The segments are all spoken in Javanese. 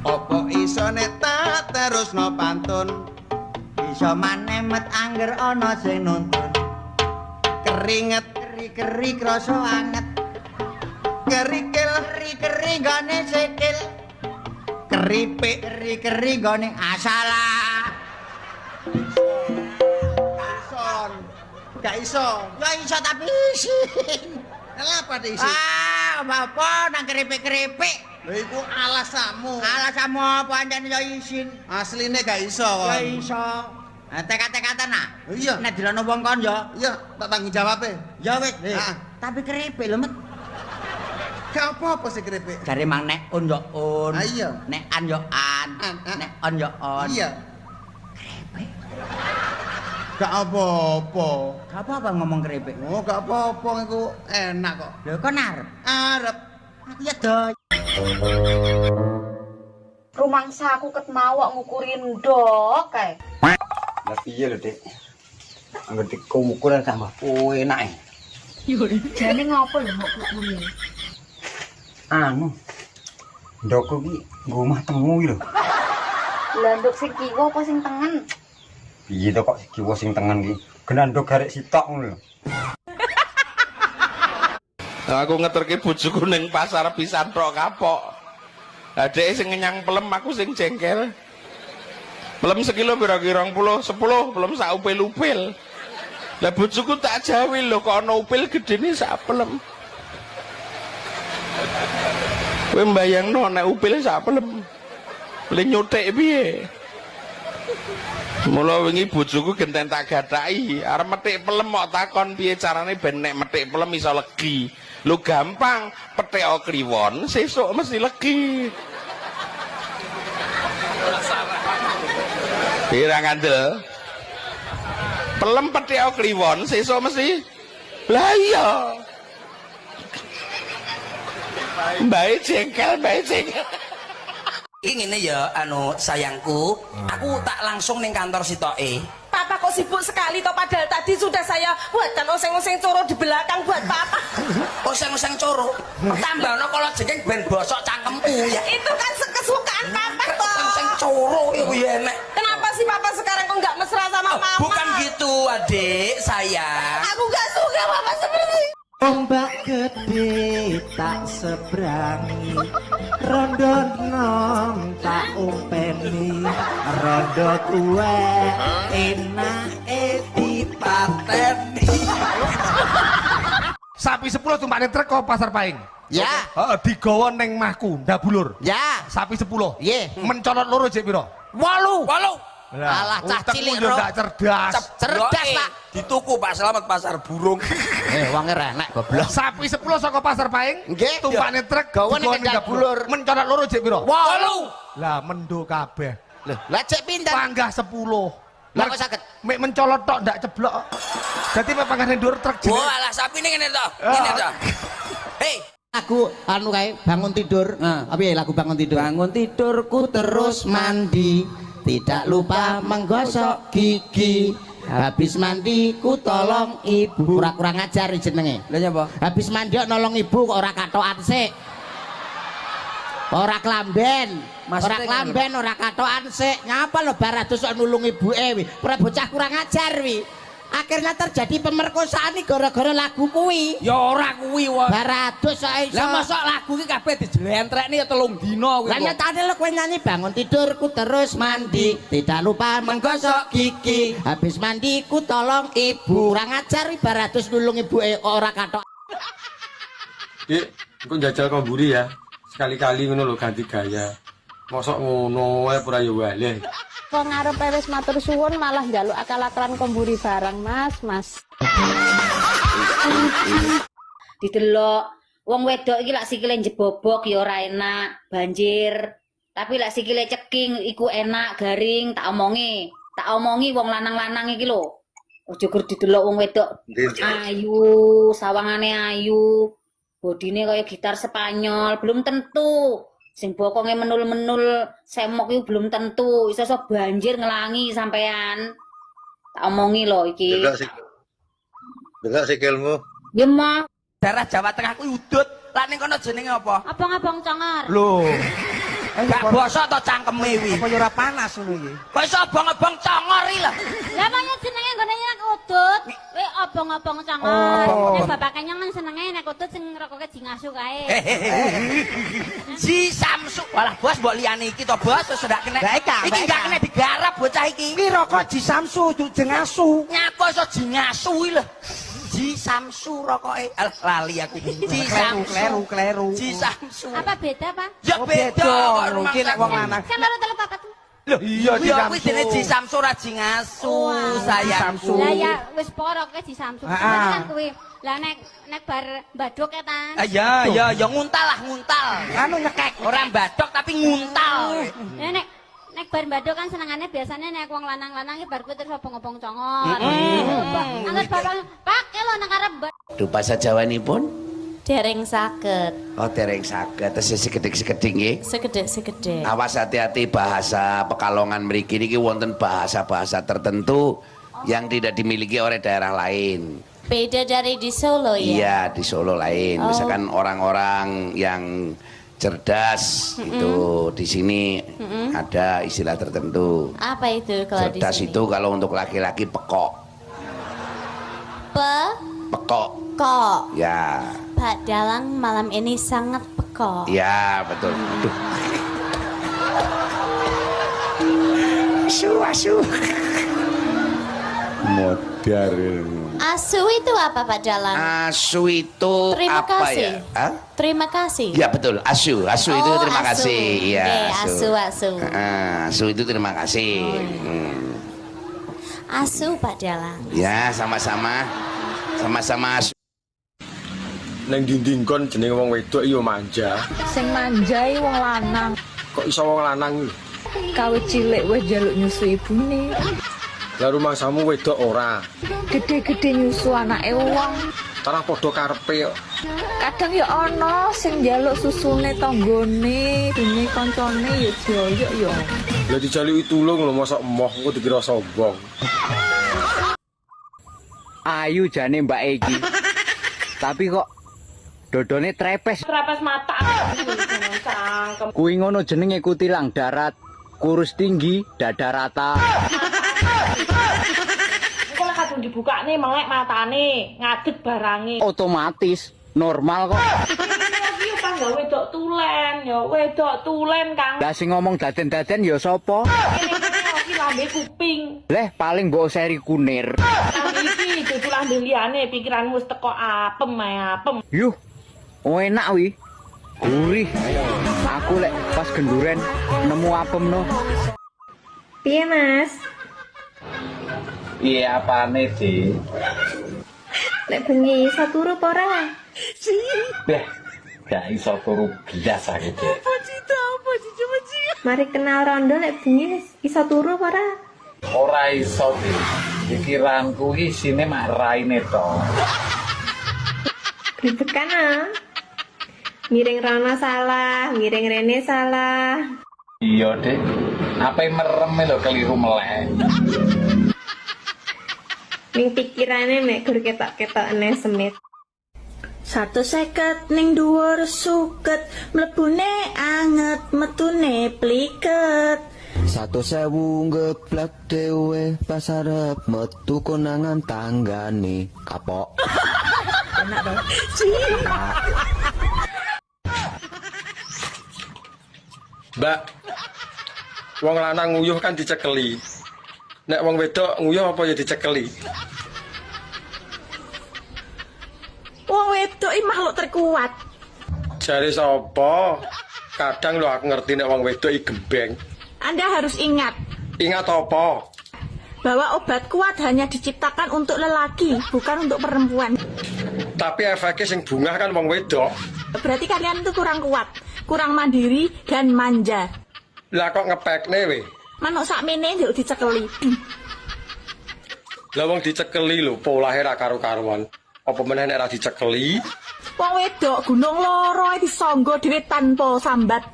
Apa iso nek tak terusno pantun? Iso maneh met angger ana sing nuntun. Keringet Keri krasa anget. kerikil Keri gone sikil. keripik Keri gone asalah. son. Gak iso. Ya iso tapi isin. Kenapa diisi? Apa nang keripik-keripik. Lha iku alasanmu. Alasanmu apa anjane ya isin. Asline gak iso Ya kon. iso. Tekat-tekatan ah. Iya. Nek dilono wong kon ya. Iya, tak tanggung jawab Ya wis. Ah. Tapi keripik lho, Met. Gak apa-apa sih keripik. Jare mang nek un yo un. Ah, iya. Nek an yo an. Nek on yo on. Iya. Keripik. Gak apa-apa. Gak apa-apa ngomong keripik. Oh, gak apa-apa iku enak kok. Lho kon arep. Arep. Aku ya do. Rumangsa aku ket mawak ngukurin ndok kae. Lah piye lho, Dik? Angger dikukur tambah enak. Jane ngopo lho mbok kukurin? Anu. Ndokku ki nggo omah temu iki lho. Lah ndok sing kiwa apa sing tengen? Piye to kok kiwa sing tengen iki? Genan ndok garek sitok ngono lho. Aku ngeterke bojoku ning pasar pisan tok kapok. Lah dhek sing ngenyang pelem, aku sing jengkel. Pelem sekilo pira-kira 10, pelem sak upil-upil. Lah bojoku tak jawil lho kok ana upil gedene sak pelem. Kowe mbayangno nek upil sak pelem. Le nyutik piye? Mula wingi bojoku genten tak gathaki, arep metik pelem kok takon piye carane ben nek metik pelem iso legi. Lu gampang, petek kliwon sesuk mesti legi. Ira ngandel. Pelem petek kliwon sesuk mesti. Lah iya. Mbak jengkel. Ini ya anu sayangku, aku tak langsung ning kantor sitoke. Papa kok sibuk sekali toh, padahal tadi sudah saya buatkan oseng-oseng coro di belakang buat papa. Oseng-oseng coro. Tambahno kalau jengking ben bosok cangkemku ya. Itu kan kesukaan papa toh. Oseng coro iku ya enek. Kenapa sih papa sekarang kok nggak mesra sama mama? Bukan gitu, Adik, sayang. Aku nggak suka papa seperti itu. Ombak gede tak seberangi, rondo nong tak umpeni, rondo tuwe enake dipateni. Sapi 10 tumpakne truk kok pasar Paing. Ya, Heeh, digawa ning mahku, ndabulur. ya, Sapi 10. Ye. Mencolot loro jek pira? 8. Alah, cah cilik, yo Ro. ndak cerdas. cerdas Pak. Dituku Pak Slamet pasar burung. Wonge renek goblok. Sapi 10 saka pasar Paing. Nggih. Tumpakne truk Gawa ning digawa ning ndabulur. Mencolot loro jek pira? 8. Lah mendo kabeh. Lho, lah cek pinten? Panggah 10. Lah kok saged? Mek mencolot tok ndak ceblok. Dadi mek panggah ning dhuwur truk Oh, jenenge. alah sapi ini ngene to. Ngene to. Hei, Lagu anu kae bangun tidur. Apa ya lagu bangun tidur? Bangun tidurku terus mandi, tidak lupa menggosok gigi. Habis mandi ku tolong ibu. Kurang ajar jenenge. lha nyapa? Habis mandi kok nolong ibu kok ora katokan sik. Ora klamben. Ora klamben, ora katokan sik. Nyapa lho baratus kok nulung ibuke wi. Ora bocah kurang ajar wi. Akhirnya terjadi pemerkosaan nih gara-gara lagu kuwi. Ya ora kuwi wae. Baratus kok iso. Lah mosok lagu ki kabeh dijlentrekne ya 3 dina kuwi. Lah nyatane lho kowe nyanyi bangun tidurku terus mandi, tidak lupa menggosok gigi. Habis mandi ku tolong ibu. Kurang ajar baratus nulung ibuke kok ora katok. Dik, aku njajal komburi ya. Sekali-kali ngono lho ganti gaya. Mosok ngono wae ora yo waleh. Wong arep wis matur suwun malah njaluk akal-akalan komburi barang, Mas. Didelok wong wedok iki lak sikile njebobok ya ora enak, banjir. Tapi lak sikile ceking iku enak, garing, tak omongi. Tak omongi wong lanang-lanang iki lho. Aja gur didelok wong wedok ayu, sawangane ayu. Bodine kaya gitar Spanyol, belum tentu. Sing bokonge menul-menul semok iku belum tentu. Iso-iso banjir ngelangi sampean. Tak omongi lho iki. Delok sikilmu. Ya mah, Daerah Jawa Tengah kuwi udut. Lah ning kono jenenge apa? abang-abang congar. Loh, Gak bosok to cangkeme wi. Apa ya ora panas ngono iki? Kok iso obong-obong congor iki lho. Lah maknya jenenge nggone nek udut, kowe obong-obong congor. Nek bapake nyong senenge nek udut sing rokoke jingasu kae. Ji Samsu. Walah bos mbok liyane iki to bos wis ndak kena. Iki gak kena digarap bocah iki. Iki rokok Ji Samsu jengasu. Nyapa iso jingasu iki lho. Ji Samsu rokoke. Alah lali aku. Ji Samsu. Kleru. Ji Samsu. Apa beda, Pak? Ya beda. Mungkin nek wong lanang. Kan loro telu papat. Loh, iya Ji ya kuwi Samsu. dene Ji Samsu ra jingasu sayangku. Lah ya wis poroke Ji Samsu. Kan kuwi. Lah nek bar mbaduk ya ta. Ya nguntal lah nguntal. Anu nyekek. Ora mbadok tapi nguntal. Ya nek bar mbaduk kan senengane biasanya nek wong lanang-lanang iki bar kuwi terus obong-obong congor. Angger bapak pake lho nang arep. Duh bahasa Jawanipun Dereng saged. oh dereng saged tesih sekedhik-sekedhik nggih. Sekedhik-sekedhik. Awas hati-hati bahasa Pekalongan mriki niki wonten bahasa-bahasa tertentu yang tidak dimiliki oleh daerah lain. Beda dari di Solo ya. Iya, di Solo lain. Misalkan orang-orang yang cerdas itu di sini ada istilah tertentu. Apa itu kalau di Cerdas sini? itu kalau untuk laki-laki pekok. Pekok. Kok. Ya. Pak Dalang malam ini sangat pekok. Ya, betul. Aduh. Asu. Modern. Asu itu apa Pak Dalang? Asu itu Terima apa kasih. ya? Hah? Terima kasih. Ya betul, asu itu terima asu. kasih. Iya, Oke, asu. Asu itu terima kasih. Asu Pak Dalang. Ya, sama-sama asu. Neng dinding kon jenenge wong wedok iya manja. Sing manjai wong lanang. Kok iso wong lanang iki? Kawit cilik wis njaluk nyusu ibune. Lah rumangsamu wedok ora. Gede-gede nyusu anake wong. Tarah padha karepe kok. Kadang ya ana sing njaluk susune tanggane, dene kancane ya joyok ya. Lah dijaluki tulung lho mosok emoh engko dikira sombong. Ayu jane Mbak Egi. Tapi kok dodone trepes. Trepes mata. Cangkem. Kuwi ngono jenenge kutilang darat. Kurus tinggi, dada rata. Engko lek kadung dibukane melek matane, ngadeg barange. Otomatis normal kok. Iki kan gak wedok tulen, ya wedok tulen Kang. Lah sing ngomong daden-daden ya sapa? Iki lambe kuping. Leh paling mbok seri kunir. Lambe iki dudu lambe liyane, pikiranmu wis teko apem ae apem. Yuh. Oh enak wi. Gurih. Aku lek pas genduren nemu apem no. Piye Mas? Piye apane, Dik? Lek bengi iso turu apa ora? Beh, gak iso turu blas aku, Dik. Mari kenal rondo lek bengi iso turu apa ora? Ora iso, Dik. Pikiranku iki isine mak raine to. Grebekan ah. Miring Rana salah, miring Rene salah. Iya, Dik. Ape merem lho keliru melek. Ning pikirane nek gur ketok-ketokne semit. 150 ning dhuwur suket, mlebune anget, metune pliket. 100.000 ngeblak dhewe pas arep metu konangan tanggane kapok. Enak to? Mbak, wong lanang nguyuh kan dicekeli. Nek wong wedok nguyuh apa ya dicekeli? Wong wedok iki makhluk terkuat. Jare sapa? Kadang lho aku ngerti nek wong wedok iki gembeng. Anda harus ingat Ingat apa? bahwa obat kuat hanya diciptakan untuk lelaki, bukan untuk perempuan. Tapi efeknya sing bungah kan wong wedok. Berarti kalian itu kurang kuat, kurang mandiri dan manja. Lah kok ngepekne we? Manuk sakmene njuk dicekeli. Lah wong dicekeli lho, polahe ra karo-karuan. Apa meneh nek ra dicekeli? Wong wedok gunung loro disangga dhewe tanpa sambat.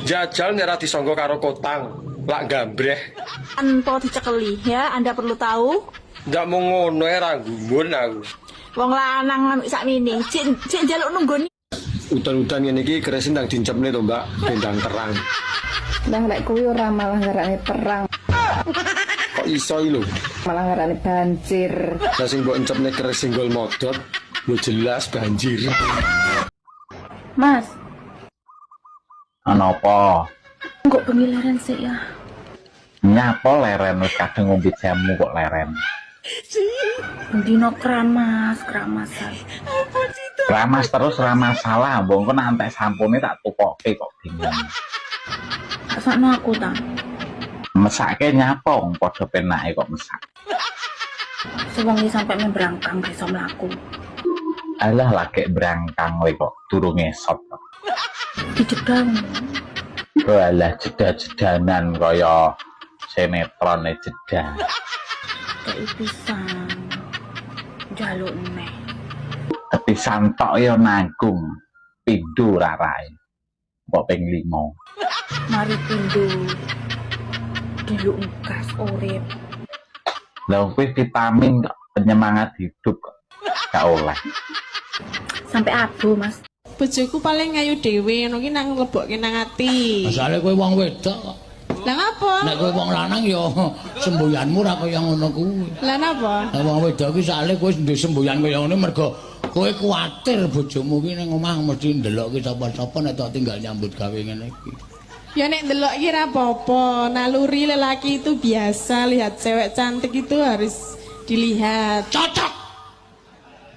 Jajal nek ra disangga karo kotang, lak gambreh. Tanpa dicekeli, ya Anda perlu tahu. Ndak mung ngono ra gumun aku. Wong lanang sakmene, cek njaluk nunggoni. udan-udan ngene iki keresin ndang dincepne to, Mbak, bendang terang. Lah lek kuwi ora malah ngarane perang, Kok iso iki lho? malah ngarane banjir. Lah sing mbok encepne keris singgol modot, yo jelas banjir. Mas, Ana apa? kok pengilaran sih ya? Nyapa leren wis kadung ngombe jamu kok leren. Dino kramasan. Ramas terus ra masalah, mbok engko nek antek sampune tak tukoke kok bingung. Sakno aku ta. Mesake nyapa wong padha penake kok mesak. Sewengi sampai membrangkang iso mlaku. Alah lagi berangkang kowe kok durung ngesot. Dijedang. Alah jeda-jedanan kaya sinetron jeda. Kayak pisan. Jaluk neh. Kepisan tok ya nanggung pindho rarae. Mbok ping 5. Mari pindho. Diluk gas urip. Lah kowe vitamin kok, penyemangat hidup kok gak oleh. Sampai abu, Mas. Bojoku paling ngayu dhewe, ngono ki nang lebokke nang ati. Masale kowe wong wedok kok. Lah ngapa? Nek kowe wong lanang ya semboyanmu ora kaya ngono kuwi. Lah napa? Nek wong wedok ki sakle kowe duwe semboyan kaya ngene mergo kowe kuwatir bojomu ki ning omah mesti ndelok ki sapa-sapa nek tok tinggal nyambut gawe ngene iki. Ya nek ndelok iki ra apa-apa, naluri lelaki itu biasa, lihat cewek cantik itu harus dilihat. Cocok.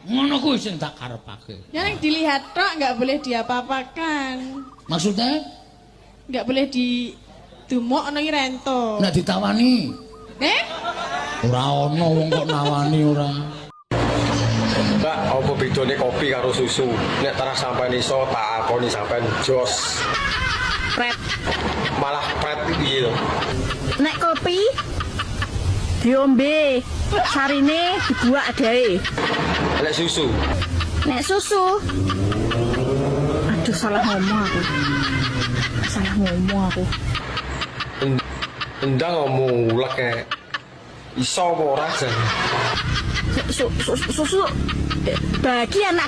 Ngono kuwi sing tak karepake. Ya nek dilihat tok nggak boleh diapa-apakan. Maksudnya? Nggak boleh dumuk ana iki rento. Nek ditawani. Ora ono wong kok nawani ora. Mbak, apa bedane kopi karo susu? Nek tarah sampean iso tak akoni sampean jos. Pret. Malah pret iki lho. Nek kopi diombe, sarine dibuak dae. Nek susu. Nek susu. Aduh salah ngomong aku. Endang ngomong ulek iso apa ora jan? Susu bagi anak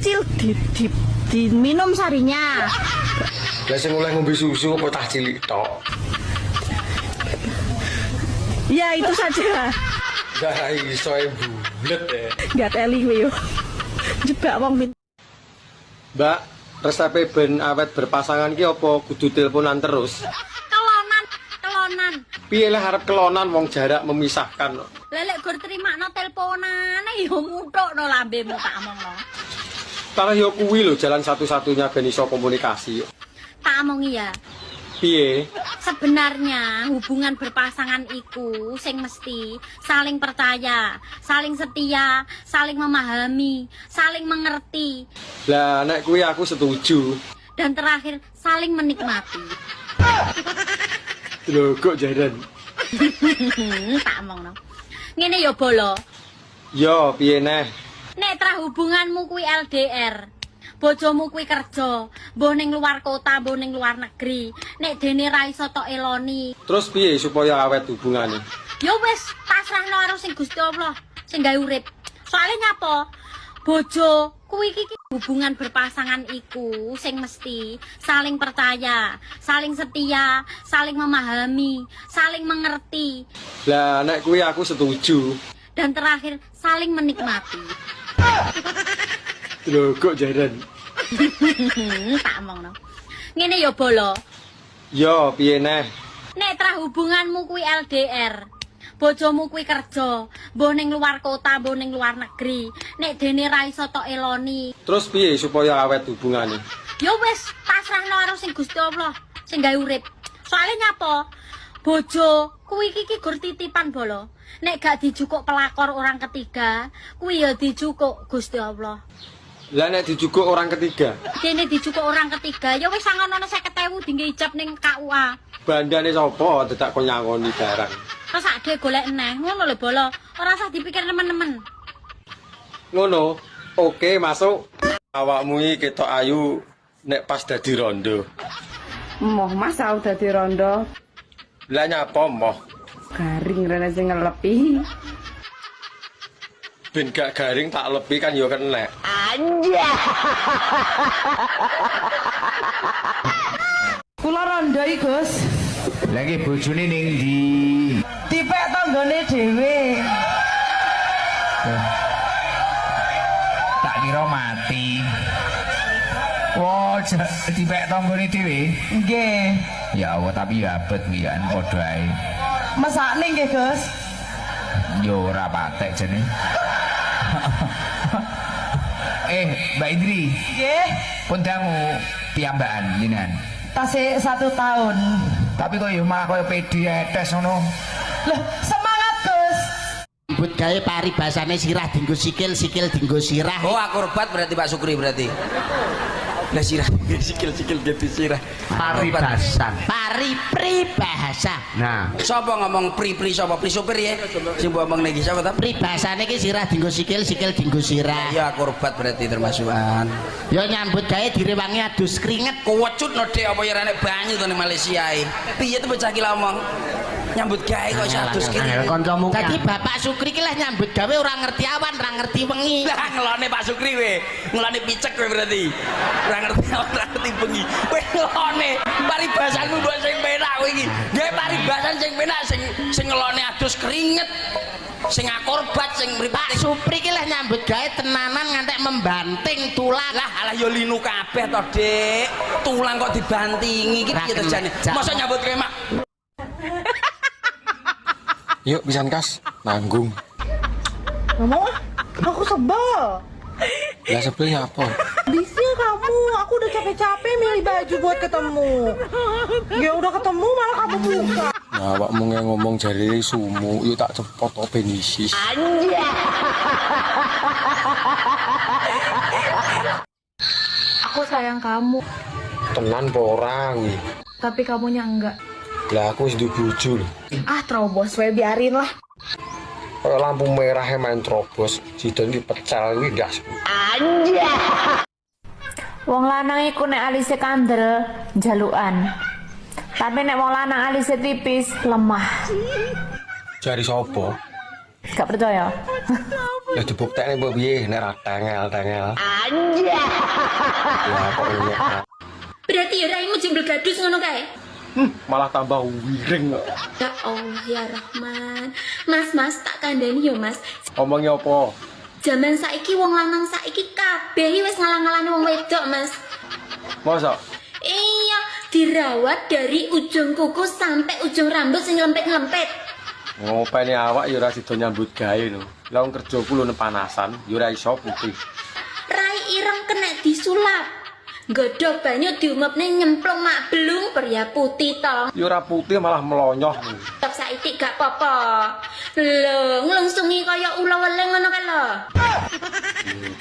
kecil diminum sarinya. Lah sing oleh ngombe susu apa tah cilik tok? Ya itu saja. Lah iso bulet ya. Enggak teli kowe yo. Jebak wong Mbak, resepe ben awet berpasangan ki apa kudu teleponan terus? Kelonan. Piye lah arep kelonan wong jarak memisahkan. Lelek gur terimakno teleponane ya muthukno lambemu tak omongno. Karena yo kuwi lho jalan satu-satunya ben iso komunikasi. Tak omongi ya. Piye? Sebenarnya hubungan berpasangan iku sing mesti saling percaya, saling setia, saling memahami, saling mengerti. Lah nek kuwi aku setuju. Dan terakhir saling menikmati. Lho kok jaran. Tak omongno. Ngene ya bolo. Yo piye neh? Nek tra hubunganmu kuwi LDR. Bojomu kuwi kerja, mbah ning luar kota, mbah ning luar negeri. Nek dene ra iso tok eloni. Terus piye supaya awet hubungane? Ya wis, pasrahno karo sing Gusti Allah, sing gawe urip. Soale nyapa? Bojo kuwi iki hubungan berpasangan iku sing mesti saling percaya, saling setia, saling memahami, saling mengerti. Lah nek kuwi aku setuju. Dan terakhir saling menikmati. Lho kok jaran. Tak omongno. Ngene ya bolo. Yo piye neh? Nek tra hubunganmu kuwi LDR. Bojomu kuwi kerja, mbah ning luar kota, mbah ning luar negeri. Nek dene ra iso tok eloni. Terus piye supaya awet hubungane? Ya wis, pasrahno karo sing Gusti Allah, sing gawe urip. Soale nyapa? Bojo kuwi iki gur titipan bolo. Nek gak dijukuk pelakor orang ketiga, kuwi ya dijukuk Gusti Allah. Lah nek dijukuk orang ketiga? Dene dijukuk orang ketiga, ya wis sangono 50.000 dinggo ijab ning KUA. Bandane sapa dadak kok nyangoni barang? Terus ade golek eneh, ngono lho bolo. Ora usah dipikir nemen-nemen. Ngono. Oke, masuk. Awakmu iki ketok ayu nek pas dadi rondo. Moh Mas tau dadi rondo. Lah nyapa moh? Garing rene sing ngelepi. Ben gak garing tak lepi kan ya kenek. Anjay. Kula randai, Gus. Lagi bojone ning ndi? Tipek tanggane dhewe. Tak kira mati. Oh, tipek tanggane dhewe? Nggih. Ya Allah, tapi ya abet pian padha ae. Mesakne nggih, Gus. Yo ora patek jene. Mbak Indri. Nggih. Pun dangu piyambakan jenengan. Tasih 1 tahun. Tapi kok yo malah koyo PD etes ngono. Lah, semangat, Gus. Nyambut gawe paribasane sirah dinggo sikil, sikil dinggo sirah. Oh, akrobat berarti Pak Sukri berarti. Lah sirah sikil-sikil gitu sirah. Paribasan. Paribahasa. Nah, sapa ngomong pri sapa pri supir ya? Sing ngomong niki sapa ta? Pribasane iki sirah dinggo sikil, sikil dinggo sirah. Ya akrobat berarti termasukan. Ya nyambut gawe direwangi adus keringet. Kewecutno Dek apa ya nek banyu to ning Malaysia e. Piye to bocah ki ngomong? Nyambut gawe kok iso adus keringet. Dadi Bapak Sukri ki lah nyambut gawe ora ngerti awan, ora ngerti wengi. Lah ngelone Pak Sukri we. Ngelone picek we berarti. Ora ngerti awan, ora ngerti bengi. Kowe ngelone paribasanmu mbok sing penak kowe iki. Gawe paribasan sing penak sing ngelone adus keringet. Sing akorbat sing mripate Supri ki lah nyambut gawe tenanan ngantek membanting tulang. Lah alah yo linu kabeh to, Dik. Tulang kok dibantingi iki piye to jane? Mosok nyambut gawe mak. Yuk pisan kas, nanggung. Ngomong aku sebel. Lah sebelnya apa? Bisa kamu, aku udah capek-capek milih baju buat ketemu. Ya udah ketemu malah kamu buka. Nah, awakmu ngomong jari sumu, yuk tak cepot to benisis. Anjay. Aku sayang kamu, Tenan po orang. tapi kamunya enggak. Lah aku wis duwe bojo lho. Ah, terobos we biarin lah. Kayak lampu merah main terobos, sidon dipecel kuwi ndas. Anjay. Wong lanang iku nek alise kandel jalukan. Tapi nek wong lanang alise tipis lemah. Jari sapa? Gak percaya? Ya dibuktekne mbok piye nek ra tengel-tengel. Anjay. Ya kok ini. Berarti ya raimu jembel gadus ngono kae. Malah tambah wiring kok. Ya Allah ya Rahman. Mas tak kandhani yo Mas. Omongnya apa? Zaman saiki wong lanang saiki kabeh wis ngalang-alani wong wedok, Mas. Masa? Iya, dirawat dari ujung kuku sampai ujung rambut sing lempet-lempet. Ngopeni awak ya ora sida nyambut gawe lho. Lah wong kerjaku lho panasan, ya ora iso putih. Rai ireng kena disulap. Godhog banyu diumupne nyemplung mak belung perya putih to. Ya ora putih malah melonyoh. Tetep saiki gak apa-apa. Lho, nglungsungi kaya ula weleng ngono kan lho.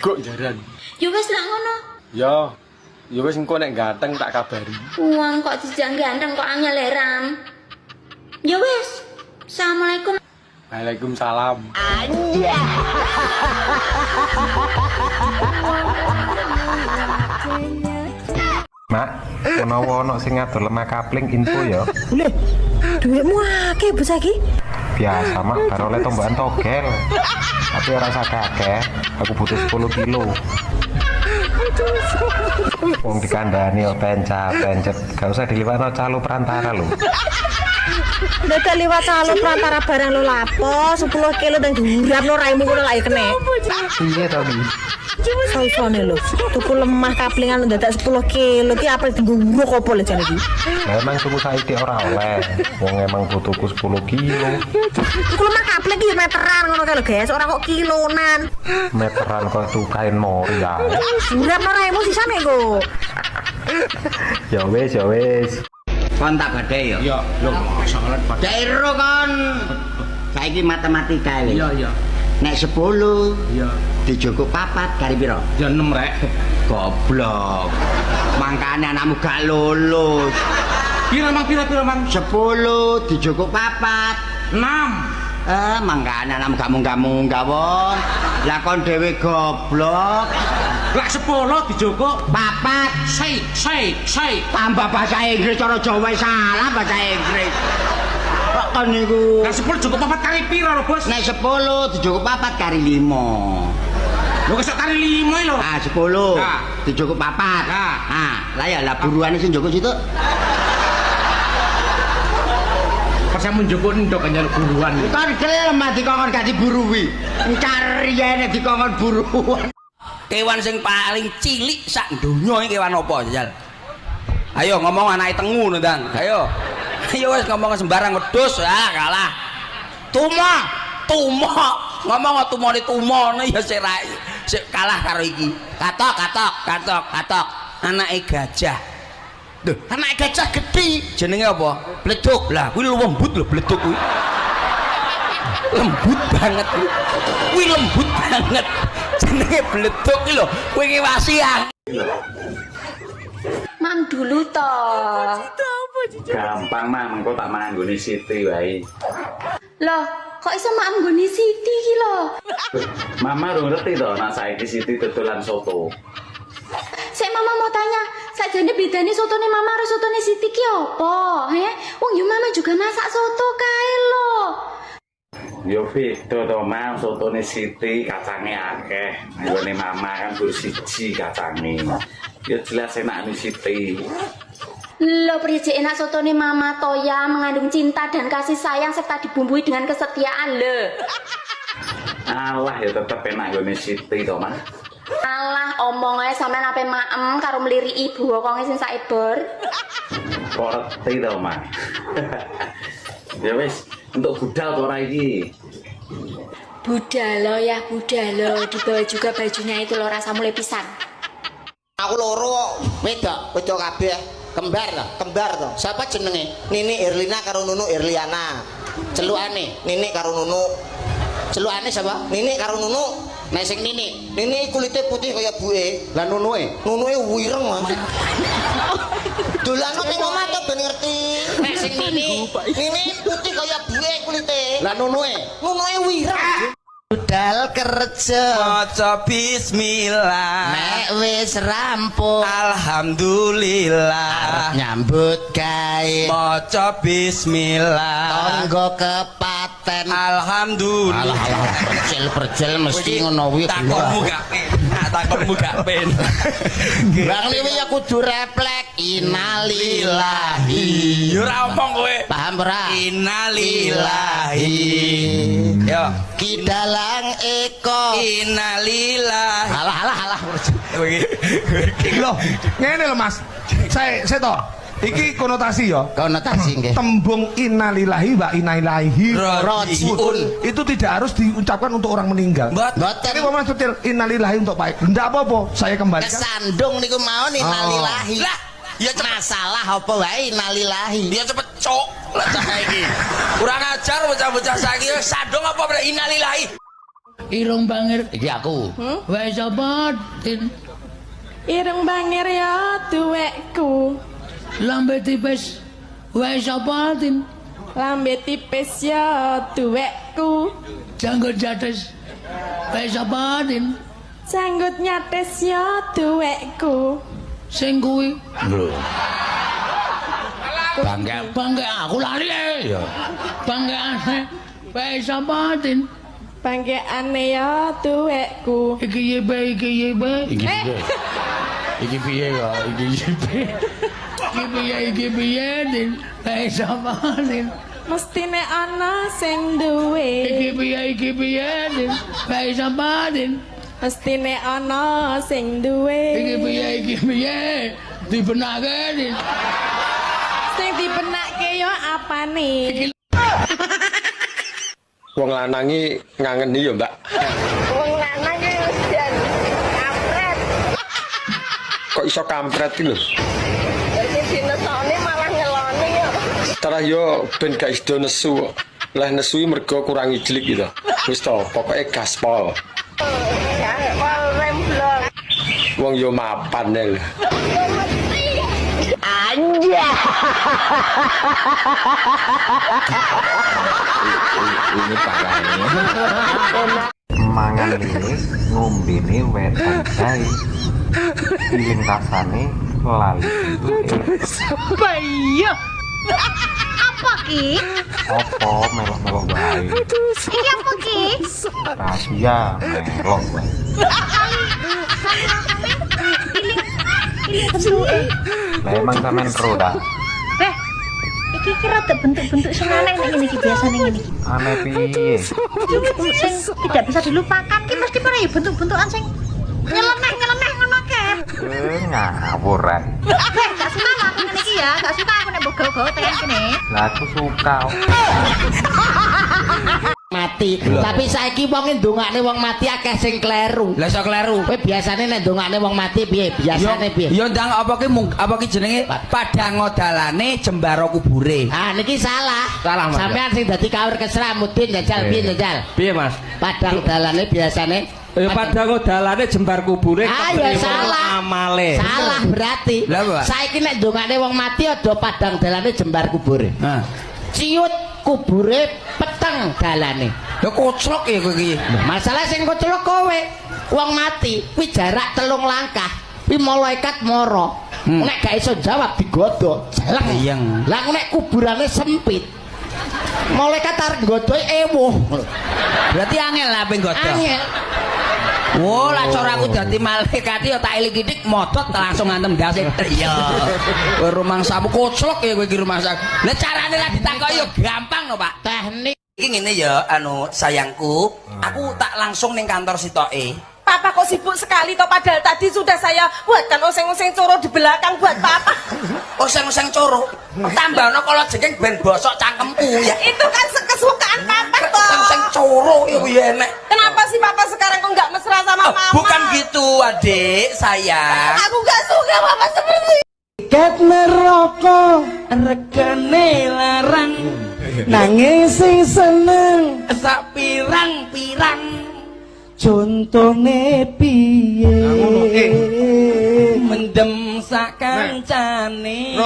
Kok jaran? Ya wis lak ngono. Ya wis engko nek ganteng tak kabari. Wong kok dijang ganteng kok angel heran. Ya wis. Assalamualaikum. Waalaikumsalam. Anjay. Mak, menawa ana sing ngatur lemah kapling info ya. Lho, duitmu akeh bos iki. Biasa mak, karo oleh tombakan togel. Tapi ora sakake, aku butuh 10 kilo. Wong dikandani kok pencet, gak usah diliwatno calo perantara lho. Dadak liwat calo perantara barang lo lapo 10 kilo dan diurapno raimu ngono lak kene. Iya to, Bi. Sausone lho, tuku lemah kaplingan dadak 10 kilo ki apa diguruk apa lho jane iki. Lah emang tuku saiki ora oleh. Wong emang butuhku 10 kilo. Tuku lemah kapling ki meteran ngono kae lho, guys, ora kok kilonan. Meteran kok tukain mori ya. Urapno raimu sisane kok. Ya wis. Kon tak badhe ya. Iya, lho sangat badhe. Dairo kon. Saiki matematika iki. Iya. Nek 10 Iya. dijogo 4 kari piro? Ya 6 rek. Goblok. Mangkane anakmu gak lulus. Pira mang? 10 dijogo 4. 6. Mangkane anakmu gak munggah-munggah wong. Lah kon dhewe goblok. Lah 10 dijogo 4. Sei. Tambah bahasa Inggris cara Jawa salah bahasa Inggris. Kok kon niku. Lah 10 cukup 4 kali piro lho, Bos? Nek 10 dijogo 4 kali 5. Lho kesok kali 5 lho. Ah 10. Dijukuk 4. Lah ya lah buruane sing njukuk situ. Pas sampe njukuk ndok nyar buruan. Kon gelem dikongkon gaji buru kuwi. Cariyane dikongkon buruan. Kewan sing paling cilik sak donya iki kewan apa, Jajal? Ayo ngomong anake tengu Ndang. Ayo. Ayo wis ngomong sembarang wedhus, kalah. Tumo. Ngomong tumone tumono ya sik kalah karo iki. Katok. Anake gajah. Duh, anake gajah gedhi. Jenenge apa? Bleduk. Lah kuwi lembut lho bleduk kuwi. Lembut banget kuwi. Lembut banget. Jenenge bleduk iki lho. Kuwi ki wasiang. Mam dulu toh. Gampang Mam, engko tak mangan nggone Siti wae. Loh, kok iso mak nggone Siti iki lho? Mama ora ngerti to nek saiki Siti dodolan soto. Sik mama mau tanya, sakjane bedane sotone mama karo sotone Siti ki apa? Wong yo mama juga masak soto kae lho. Yo beda to Mam, sotone Siti kacange akeh. Nggone Mama kan gur siji kacange. Ya jelas enak nih Siti. Lo priye enak sotone mama Toya mengandung cinta dan kasih sayang serta dibumbui dengan kesetiaan le. Alah ya tetep enak nggone Siti to Mas. Alah omong ae sampean ape maem karo mliriki ibu wokonge sing saebor. Kok reti to Mas. Ya wis, untuk budal ora iki. Budalo ya budalo, dibawa juga bajunya itu lo rasa mulai pisan. Aku loro wedok kabeh. Kembar to. Siapa jenenge? Nini Irlina karo Nunu Irliana. Celukane Nini karo Nunu. Celukane siapa? Nini karo Nunu. Nek sing Nini kulite putih kaya buke. Lah Nunuke wireng, Mas. Dolan ning omah to ben ngerti. Nek sing Nini putih kaya buke kulite. Lah Nunuke wireng. Budal kerja maca bismillah nek wis rampung alhamdulillah nyambut gawe maca bismillah tangga kepaten alhamdulillah. percil mesti ngono kuwi takonmu gak pen Bang Liwi ya kudu refleks innalillahi yo ora omong kowe paham ora innalillahi yo kidalang eko innalillahi halah Loh, ngene lho Mas. Saya to. Iki konotasi ya. Konotasi nggih. Tembung innalillahi wa inna ilaihi rajiun itu tidak harus diucapkan untuk orang meninggal. Mboten. Ini Mas setir innalillahi untuk Pak. Ndak apa-apa, saya kembalikan. Kesandung niku mau innalillahi. Lah, ya masalah apa wae innalillahi. Dia cepet cok. Lah saiki. Kurang ajar bocah-bocah saiki sandung apa bre innalillahi. Irung bangir iki aku. Wes apa Tin? Irung bangir ya duwekku. Lambe tipis wes apa Tin? Lambe tipis ya duwekku. Janggut jates wes apa Tin? Janggut nyates ya duwekku. Sing kuwi lho bangke aku lali ya bangkeane wes apa Tin? Bangkeane ya duwekku. Iki yebe iki piye ya iki piye Tin? Wes apa Tin? Mestine ana sing duwe. Iki piye Tin? Wes apa Tin? Mestine ana sing duwe. Iki piye? Dibenake Tin. Sing dibenake ya apane? Wong lanangi ngangeni ya, Mbak. Wong lanang iki wis jan kampret. Kok iso kampret iki lho? Dadi dinesoni malah ngeloni ya. Terus yo ben gak iso nesu. Lah nesu mergo kurang ijlik gitu. Wis to, pokoke gaspol. Gaspol remblong. Wong yo mapan lho. Anja. Ini parah. Mangan ini ngombene wetan bae. Piling rasane lali. Bayo. Apa Apa ki? Apa melok-melok bae. Iki apa ki? Rahasia melok bae. Lah emang sampean ro ta? Iki kira rada bentuk-bentuk sing aneh nek ngene iki biasane ngene iki. Aneh piye? Sing tidak bisa dilupakan ki mesti para ya bentuk-bentukan sing nyeleneh ngono ke. Ngawuran. Gak suka aku ngene iki ya, gak suka aku nek mbok gawe-gawe tekan kene. Lah aku suka. Mati. Tapi saiki wong ndongakne wong mati akeh sing kleru. Lah iso kleru. Kowe biasane nek ndongakne wong mati piye? Biasane piye? Ya ndang apa ki jenenge padang dalane jembaro kubure. Ah niki salah. Salah Mas. Sampean sing dadi kawir kesramudin jajal piye jajal? Piye Mas? Padang dalane biasane ya padang dalane jembar kubure ya salah. Amale. Salah berarti. Saiki nek ndongakne wong mati aja padang dalane jembar kubure. Nah. Ciut kubure peteng dalane. Ya koclok ya kowe iki. Masalah sing koclok kowe. Wong mati kuwi jarak 3 langkah. Kuwi malaikat mara. Nek gak iso jawab digodho. Jeleng. Lah nek kuburane sempit. Malaikat arep nggodhoe ewuh. Berarti angel lah ape nggodho. Angel. Oh, lah cara aku dadi malaikat ya tak eling titik modot langsung ngantem gas. Iya. Kowe rumangsamu koclok ya kowe iki rumangsa. Lah carane lah ditakoki ya gampang no, Pak. Teknik. Iki ngene ya, sayangku, aku tak langsung ning kantor sitoke. Papa kok sibuk sekali toh, padahal tadi sudah saya buatkan oseng-oseng coro di belakang buat Papa. Oseng-oseng coro? Tambahno kalau jengking ben bosok cangkemku ya. Itu kan kesukaan Papa toh. Oseng-oseng coro itu ya enek. Kenapa sih Papa sekarang kok nggak mesra sama Mama? Bukan gitu, Adik, sayang. Aku nggak suka Papa seperti Ket neraka regane larang nanging sing seneng sak pirang-pirang. Contone piye mendem sak kancane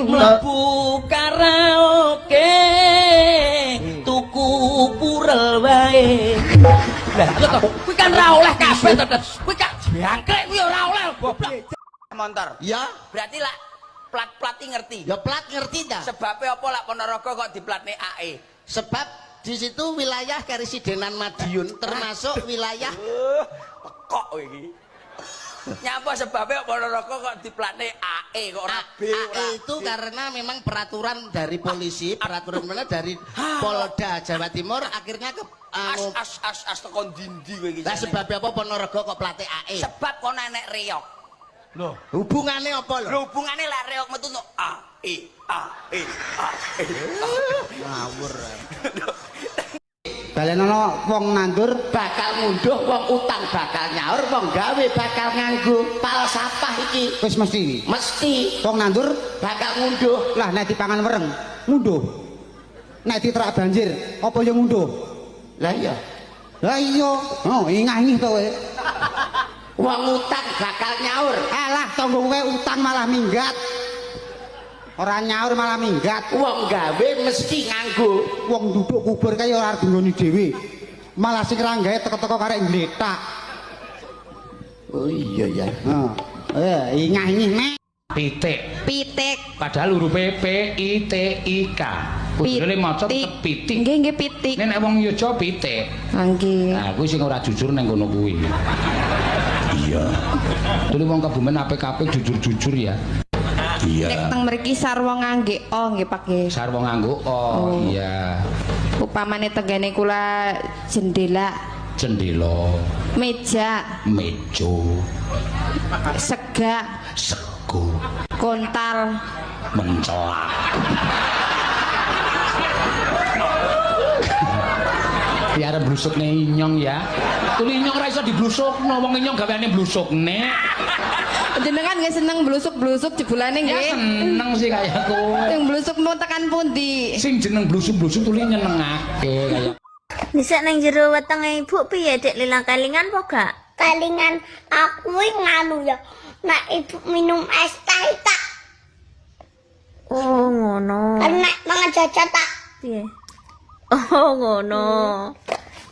mlebu karaoke tuku purel wae. Lah kuwi kan ora oleh kabeh to. Kuwi kan jangkrik kuwi ora oleh goblok. Montor. Ya, berarti lah plat-plati ngerti. Ya plat ngerti ta? Sebabnya apa lak Ponorogo kok diplatne AE? Sebab di situ wilayah Karesidenan Madiun termasuk wilayah kok iki. Nyapa sebabnya Ponorogo kok diplatne AE kok ora B ora. AE itu karena memang peraturan dari polisi, peraturan mana dari Polda Jawa Timur akhirnya ke as tekan dindi kowe iki. Lah sebabnya apa Ponorogo kok plate AE? Sebab kono enek reok. Loh, hubungannya apa lho? Lho hubungannya lah reok metu no AE. Ngawur. balenono wong nandur bakal ngunduh, wong utang bakal nyaur, wong gawe bakal nganggo falsafah iki. Wis mesti. Mesti. Wong nandur bakal ngunduh. Lah nek dipangan wereng, ngunduh. Nek ditrak banjir, apa yang ngunduh? Lah iya. Lah iya. Oh, ingah-ingih to kowe. Wong utang bakal nyaur. Alah, tanggo kowe utang malah minggat. Ora nyaur malah minggat. Wong gawe mesti nganggo. Wong duduk kubur kaya ora dinggoni dhewe. Malah sing ra gawe teko-teko karek ngletak. Oh iya ya. Heeh, ingah-ingih nek. Pitik. Pitik. Padahal huruf P-I-T-I-K. Kudune maca tetep pitik. Nggih pitik. Nek wong Yojo pitik. Nggih. Nah, kuwi sing ora jujur nang kono kuwi. Iya. Dulu wong Kebumen apik-apik jujur-jujur ya. Iya. Nek teng mriki sarwa ngangge nggih Pak nggih. Sarwa nganggo iya. Upamane tenggene kula jendela. Jendela. Meja. Mejo. Sega. Sego. Kontal. Mencelak. Biar blusukne inyong ya. Tuli inyong ora iso diblusukno, wong inyong gaweane blusukne. Jenengan nggih seneng blusuk-blusuk jebulane nggih. Ya seneng sih kaya kowe. Sing blusukmu tekan pundi? Sing jeneng blusuk-blusuk tuli nyenengake kaya. Bisa nang jero wetenge Ibu piye Dek Lila kelingan apa gak? Kelingan aku nganu ya. Nek Ibu minum es teh tak. Oh ngono. Nek mangan jajan tak. Piye? Oh ngono.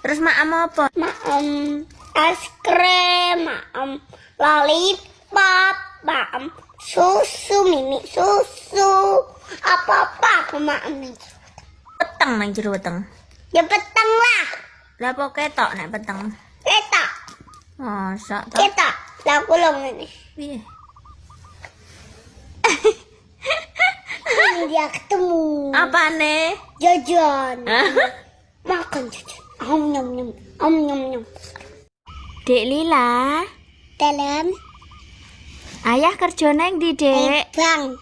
Terus maem apa? Maem es krim, maem lollipop, maem susu, mini susu. Apa-apa Kemaem ning. Peteng nang jero weteng. Ya peteng lah. Lah apa ketok nek peteng? Ketok. Masa to? Ketok. Lah aku lho ngene. Piye? Dia ketemu. Apane? Jajan. Makan jajan. Nyam nyam. Nyam nyam. Dek Lila. Dalam. Ayah kerja nang ndi, Dek? Bang.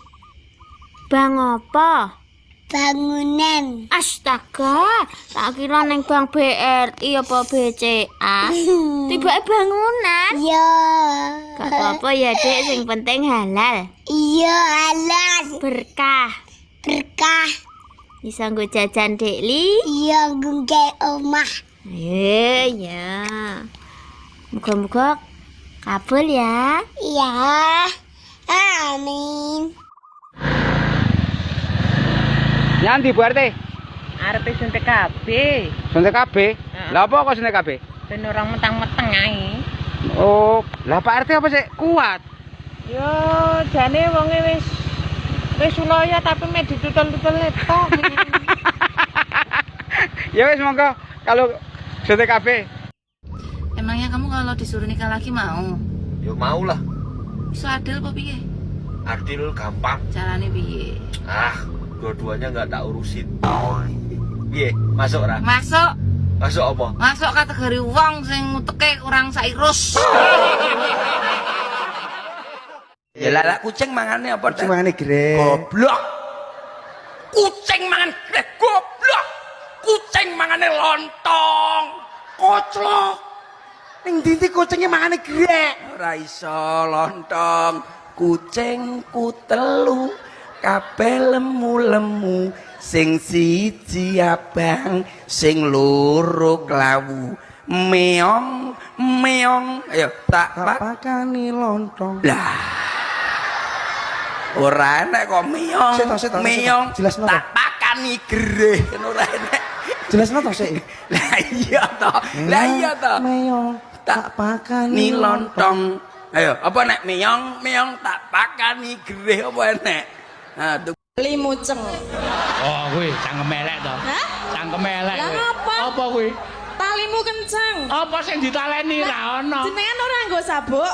Bang apa? Bangunan. Astaga, tak kira neng Bank BRI apa BCA. Tiba bangunan. Iya. Gak apa-apa ya, Dek, sing penting halal. Iya, halal. Berkah. Berkah. Bisa nggo jajan, Dek Li? Iya, nggo omah. Ya. Muga-muga kabul ya. Iya. Amin. Nyanti Bu RT? Arepe suntik KB. Suntik KB? Lah apa kok suntik KB? Ben ora mentang-menteng ae. Oh, lah Pak RT apa sih kuat? Yo, jane wonge wis ulaya tapi mek ditutul-tutul tok. Ya wis monggo kalau suntik KB. Emangnya kamu kalau disuruh nikah lagi mau? Ya mau lah. Bisa adil apa piye? Adil gampang. Carane piye? Dua-duanya nggak tak urusin. Piye? Masuk ora? Masuk. Masuk apa? Masuk kategori wong sing nguteke kurang sairus. Ya lah kucing mangane apa? Kucing mangane grek. Goblok. Kucing mangan grek goblok. Kucing mangane lontong. Koclok. Ning ndi kucingnya mangane grek? Ora iso lontong. Kucing ku telu kabeh lemu-lemu. Sing siji abang, sing loro klawu. Meong, meong. Ayo tak pakani lontong. Lah. Ora enek kok meong. Meong. Jelasno tak pakani gereh. Ora enek. Jelasno to sik. Lah iya to. Lah iya to. Meong tak pakani lontong. Ayo, apa nek meong, meong tak pakani gereh apa enek? Aduh. Limuceng. Oh, kuwi cangkem elek to. Hah? Cangkem elek. Lah kuwi. apa? Apa kuwi? Talimu kenceng. Apa sing ditaleni ra ono? Jenengan ora nggo sabuk?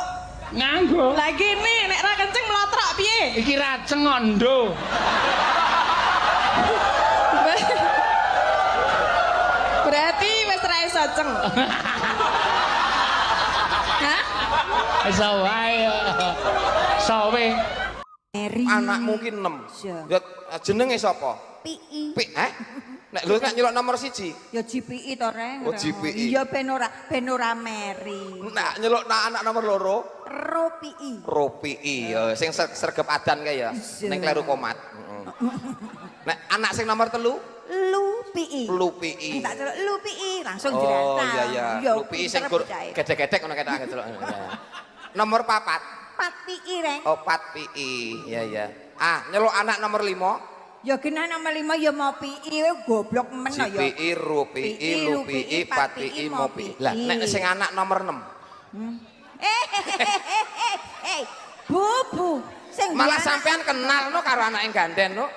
Nganggo. Lah kene nek ra kenceng melotrok piye? Iki raceng ondo. Berarti wis ra iso ceng. Hah? Iso wae. Sawe. Anakmu ki 6. Ya jenenge sapa? PI. Nek lu nek nyelok nomor 1. Ya GPI to, Reng. Oh, GPI. Iya ben ora meri. Nek nyelok anak nomor 2. ROPI. ROPI ya sing sregep adan kae ya. Ning kleru komat. Nek anak sing nomor 3? LUPI. LUPI. Tak celuk LUPI langsung Oh jelas. iya. LUPI sing gedek-gedek ngono ketok celuk. Nomor 4. 4PI, Reng. Oh, 4PI. Iya. Nyeluk anak nomor 5. Ya kena nomor 5 ya mau PI goblok men ya. GPI, RUPI, LUPI, 4PI, MOPI. Lah nek sing anak nomor 6. Bu. Sing malah sampean kenal no karo anak yang ganden no.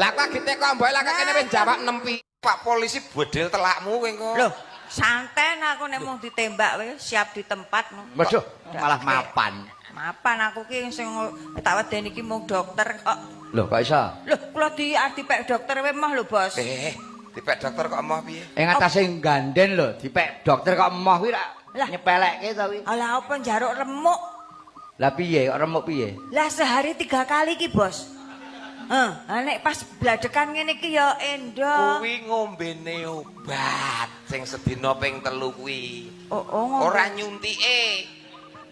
Lah kok agite kok mbok lak kene wis jawab 6 pi. Pak polisi bedil telakmu kowe kok. Loh, santen aku nek mung ditembak wae siap di tempat no. Waduh, malah mapan. Mapan aku ki sing tak wedeni iki mung dokter kok. Loh, kok iso? Loh, kula dipek dokter wae mah lho, Bos. Dipek dokter kok emoh piye? Atase ganden lho, dipek dokter kok emoh kuwi ra nyepelekke to kuwi. Lah apa njaruk remuk? Lah piye kok remuk piye? Lah sehari 3 kali ki, Bos. Nek pas bladekan ngene iki ya endo. Kuwi ngombene obat sing sedina ping 3 kuwi. Oh, ora nyuntike.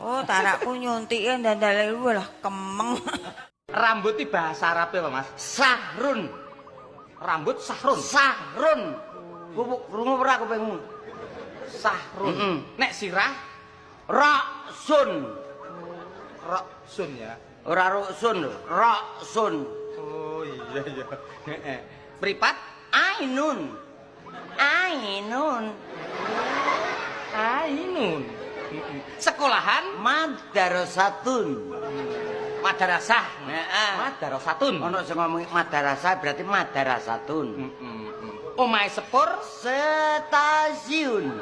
Oh, tarakku nyuntike ndandale lah kemeng. Rambut iki bahasa Arab apa, Mas? Sahrun. Rambut sahrun. Sahrun. Krungu ora kupingmu? Sahrun. Nek sirah ra'sun. Ra'sun ya. Ora ra'sun lho, ra'sun. Oh iya. Pripat ainun. Ainun. Sekolahan madrasatun. madrasah. Heeh. Madrasatun. Ono sing ngomong madrasah berarti madrasatun. Omahe sepur stasiun.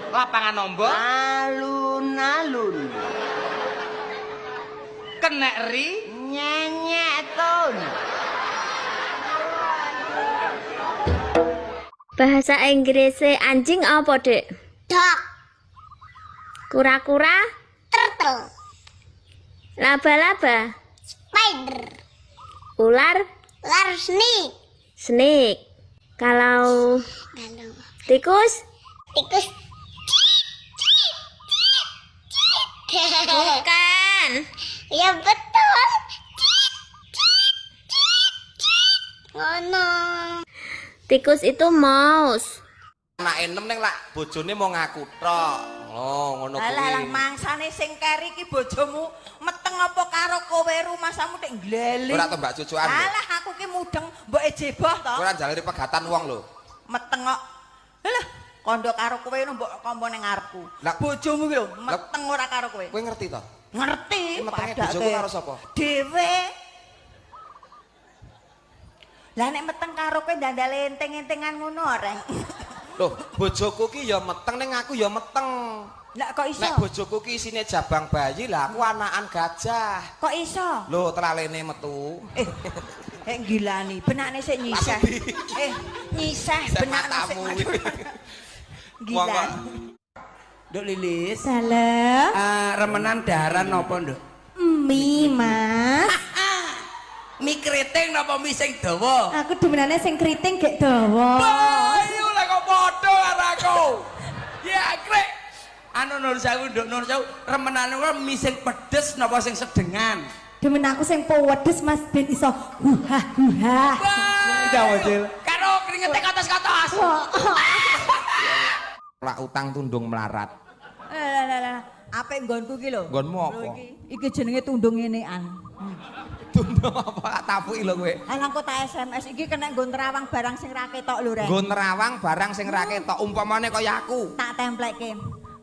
Lapangan nombor alun-alun. Keneri nyenyetun. Bahasa Inggris anjing apa, Dek? Dog. Kura-kura? Turtle. Laba-laba? Spider. Ular? Ular snake. Snake. Kalau tikus? Tikus. Bukan. Ya betul. Oh no. Tikus itu mouse. Anak enem ning lak bojone mau ngaku tok. Oh, ngono kuwi. Alah mangsane sing keri iki bojomu meteng apa karo kowe rumasamu tek gleli. Ora to Mbak Cucukan. Alah aku ki mudeng mboke jeboh to. Ora njalari pegatan wong lho. Meteng kok. Alah kondo karo kowe mbok kompo ning ngarepku. Bojomu ki lho meteng ora karo kowe. Kowe ngerti to? Ngerti. Metenge bojoku karo sapa? Dhewe. Lah nek meteng karo kowe dandale enteng-entengan ngono reng. Loh, bojoku ki ya meteng ning aku ya meteng. Lah kok iso? Nek bojoku ki isine jabang bayi, lah aku anakan gajah. Kok iso? Loh, telalene metu. Gilani, benakne sik nyiseh. Nyiseh benakne sik. Gila. Nduk Lilis. Salam. Remenan daharan napa, Nduk? Mie, Mas. Mie keriting napa mie sing dawa? Aku demenane sing keriting gek dawa. Ayo lah kok padha karo aku. Ya krek. Anu Nur Sewu, Nduk Nur Sewu, remenane kok mie sing pedes napa sing sedengan? Demen aku sing pedes Mas ben iso huha. Karo kringete katos-katos. Lak utang tundung melarat. Lah apik nggonku ki lho. Nggonmu apa? Iki jenenge tundung ngenekan. Tundung apa tapuki lho kowe? Alang kok tak SMS iki kena nggon nerawang barang sing ra ketok lho, Rek. Nggon nerawang barang sing ra ketok umpamane kaya aku. Tak templekke.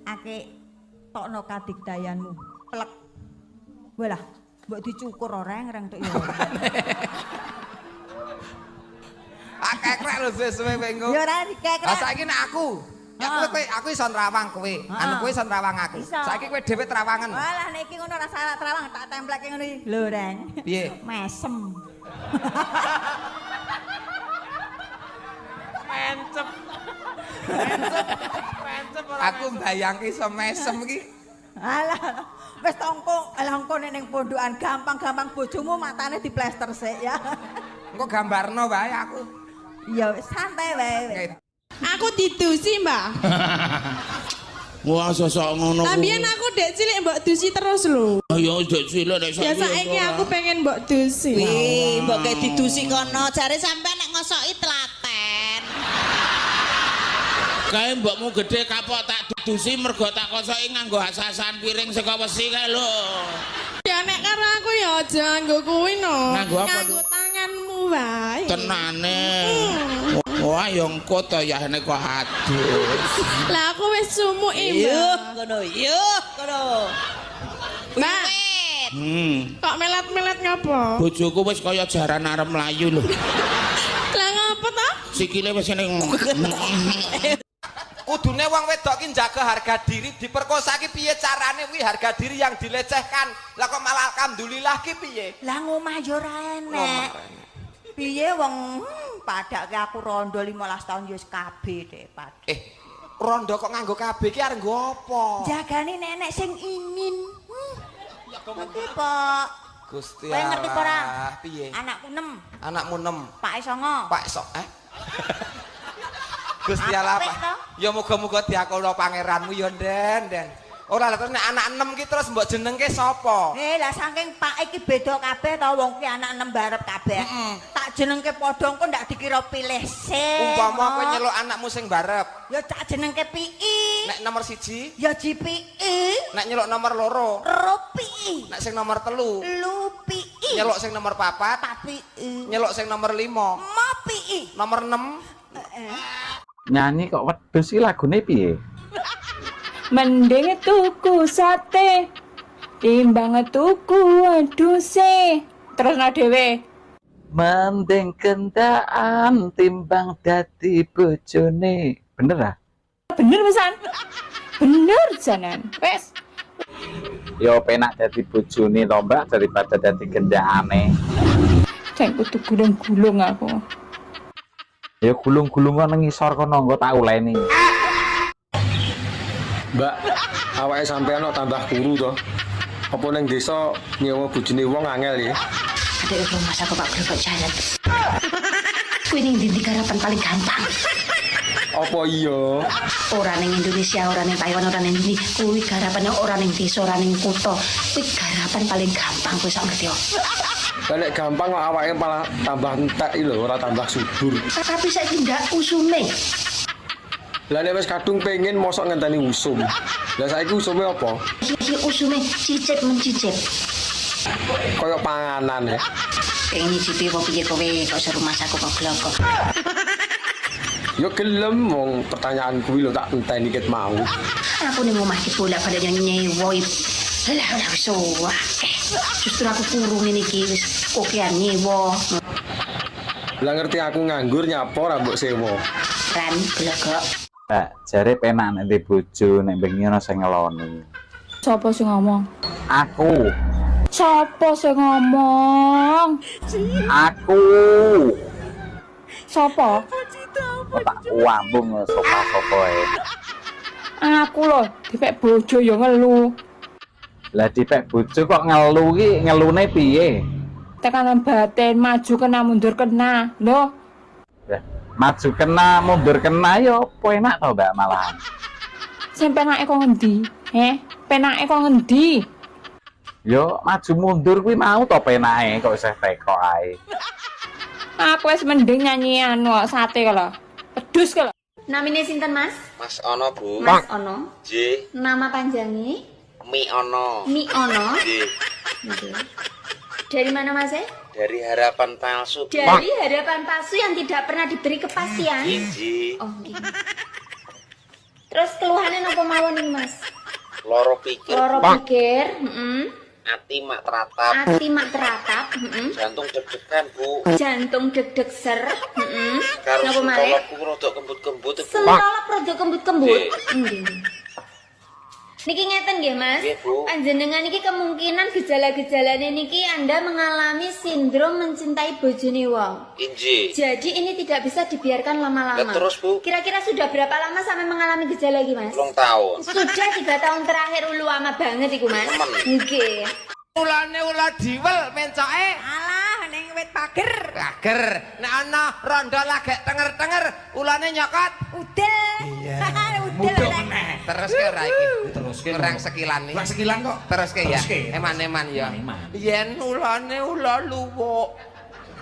Ake tokno kadigdayanmu. Plek. Walah, mbok dicukur ora reng tok ya. Akekrek lho suwe-suwe engko. Ya ora dikekrek. Lah saiki nek aku aku iso nerawang kowe. Anu kowe iso nerawang aku. Saiki kowe dhewe terawangan. Walah nek iki ngono ora salah terawang tak templekke ngono iki. Lho, Reng. Piye? Mesem. Mencep. Aku mbayangke iso mesem iki. Alah, wis tongko, alah engko ning pondokan gampang-gampang bojomu matane diplester sik ya. Engko gambarno wae aku. Ya wis santai wae. Aku didusi, Mbak. Wah, sosok ngono. También aku dek cilik mbok dusi terus lho. Ayo dek cilik nek Ya saiki aku pengen mbok dusi. Wih, mbok kayak didusi kono, jare sampean nek ngosoki telaten. Kae mbokmu gede kapok tak dudusi mergo tak kosoki nganggo asasan piring saka wesi kae lho. Ya nek karo aku ya aja nggo kuwi no. Nganggo apa? Nganggo tanganmu wae. Tenane. Wah, yo engko to ya nek kok adus. Lah aku wis sumuk iki, Mbak. Yuk, kono. Mbak. Kok melat-melat ngapa? Bojoku wis kaya jaran arep mlayu lho. Lah ngapa to? Sikile wis ngene. Kudune wong wedok ki njaga harga diri, diperkosa ki piye carane kuwi harga diri yang dilecehkan. Lah kok malah alhamdulillah ki piye? Lah ngomah yo ora enek. Piye wong padake aku rondo 15 tahun yo wis kabeh Dek. Rondo kok nganggo KB ki arep nggo apa? Jagane nenek sing ingin. Ngerti, Pak? Gusti Allah. Kowe ngerti ora? Piye? Anakku 6. Anakmu 6. Pak Songo. Pak Sok, Gusti Allah, Pak. Ya muga-muga diakono pangeranmu ya, Den. Ora lha nek anak 6 ki terus mbok jenengke sapa? Lah saking Pak iki beda kabeh to wong ki anak 6 barep kabeh. Tak jenengke padha engko ndak dikira pilih sih. Umpama kowe nyeluk anakmu sing barep. Ya tak jenengke Pii. Nek nomor 1 ya Jipii. Nek nyeluk nomor 2 Ropii. Nek sing nomor 3 Lupii. nyeluk sing nomor 4 Papii. nyeluk sing nomor 5 Mopii. nomor 6 Nyanyi kok wedhus iki lagune piye? Mending tuku sate Timbang tuku aduh se. Terus no dhewe. Mending kendaan timbang dadi bojone. Bener ah? Bener pisan. Bener janan. Wes. Yo penak dadi bojone to, Mbak, daripada dadi gendakane. Cek kudu gulung-gulung aku. Ya gulung-gulung nang ngisor kono engko tak uleni. Mbak, awake sampean kok tambah kuru to. Apa ning desa nyewa bojone wong angel ya? Adek rumah aku Pak Bro jalan. Kuwi ning ndi garapan paling gampang. Apa iya? Ora ning Indonesia, ora ning Taiwan, ora ning ndi. Kuwi garapane ora ning desa, ora ning kutha. Kuwi garapan paling gampang kowe sok ngerti yo. Lah nek gampang kok awake malah tambah entek lho, ora tambah subur. Tapi saiki ndak usume. Lah nek wis kadung pengen mosok ngenteni usum. Lah saiki usume apa? Iki usume cicip mencicip. Kayak panganan ya. Pengen nyicipi apa piye kowe kok seru masaku kok gloko. Yo gelem wong pertanyaan kuwi lho tak enteni ket mau. Aku ning omah iki bolak-balik nyewa. Lah wis akeh. Justru aku kurung ngene iki wis kokean nyewa. Lah ngerti aku nganggur nyapa ora mbok sewa. Ran glego. Mbak, jare penak nek ndek bojo nek bengi ana sing ngeloni. Sopo sing ngomong? Aku. Sopo sing ngomong? Aku. Sopo? Tak wambung sopo ae. Aku lho, dipek bojo ya ngelu. Lah dipek bojo kok ngelu ki ngelune piye? Tekanan batin maju kena mundur kena. Lho. Ya, maju kena mundur kena yo apa enak to Mbak malahan. Sing penake kok ngendi? Penake kok ngendi? Yo maju mundur kuwi mau to penake kok isih teko ae. Aku wis mending nyanyi anu sate kalau. Pedus kalau. Namine sinten, Mas? Mas Ono, Bu. Mas Ono. Nggih. Nama panjangnya? Mi Ono. Mi Ono. Nggih. Dari mana, Mas? Dari harapan palsu. Dari harapan palsu yang tidak pernah diberi kepastian. Nggih. Oh, nggih. Terus keluhannya napa mawon nih, Mas? Loro pikir. Loro pikir, Ati mak teratap. Ati mak teratap, Jantung deg-degan, Bu. Jantung deg-deg ser, Karo napa malih? sentolokku rada kembut-kembut, Bu. Sentolok rada kembut-kembut. Nggih. Niki ngeten nggih, Mas. Nggih, Bu. Panjenengan niki kemungkinan gejala-gejalane niki Anda mengalami sindrom mencintai bojone wong. Inji. Jadi ini tidak bisa dibiarkan lama-lama. Lah terus, Bu? Kira-kira sudah berapa lama sampai mengalami gejala iki, Mas? 3 tahun. Sudah 3 tahun terakhir ulu lama banget iku, Mas. Nggih. Ulane ula diwel mencoke. Alah ning wit pager. Pager. Nek ana rondo lagek tenger-tenger, ulane nyokot. Udel. Iya. Udel meneh. Terus ke ora iki. Terus ke kurang sekilan iki. Kurang sekilan kok. Terus ke ya. Eman-eman ya. Yen ulane ula luwuk.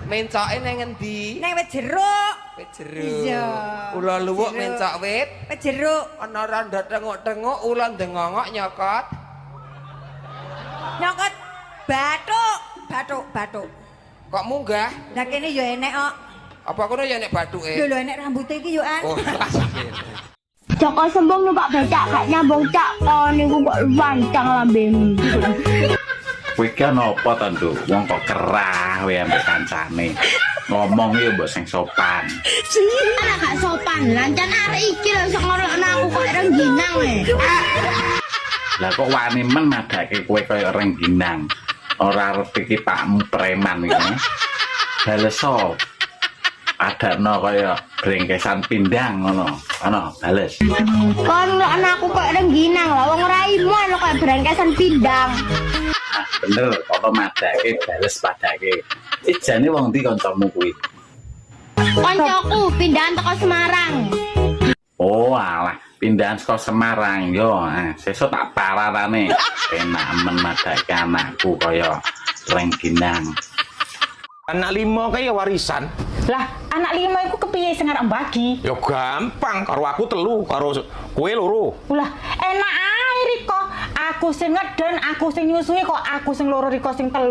Mencoke ning endi? Ning wit jeruk. Wit jeruk. Iya. Ula luwuk mencok wit. Wit jeruk. Ana rondo tenguk-tenguk ula ndengongok nyokot. Nyokot bathuk, bathuk. Kok munggah? Lah kene ya enek kok. Apa kono ya nek bathuke? Lho enek rambute iki yo an. Oh, Joko sembung numpak becak gak nyambung cak. Oh niku kok wancang lambemu. Kowe ki ana apa to, Nduk? Wong kok kerah wae ambek kancane. Ngomong yo mbok sing sopan. Ana gak sopan. Lancan arek iki lho sok ngorokno aku kok rengginang e. Lah kok wani men madake kowe kaya rengginang. Ora arep iki pakmu preman iki. Baleso. Adakno kaya brengkesan pindang ngono. Ana bales. Kon anakku kok rengginang lho wong ora imun kok brengkesan pindang. Ah bener kok madake bales padake. Ijane wong ndi kancamu kuwi? Koncoku pindahan teko Semarang. Oh alah pindahan saka Semarang yo. Sesuk tak pararane. Enak men madake anakku kaya rengginang. Anak 5 kaya warisan. Lah, anak 5 iku kepiye sing arep mbagi? Ya gampang, karo aku 3, karo kowe 2. Lah, enak ae Riko. Aku sing ngeden, aku sing nyusui kok aku sing 2 Riko sing 3.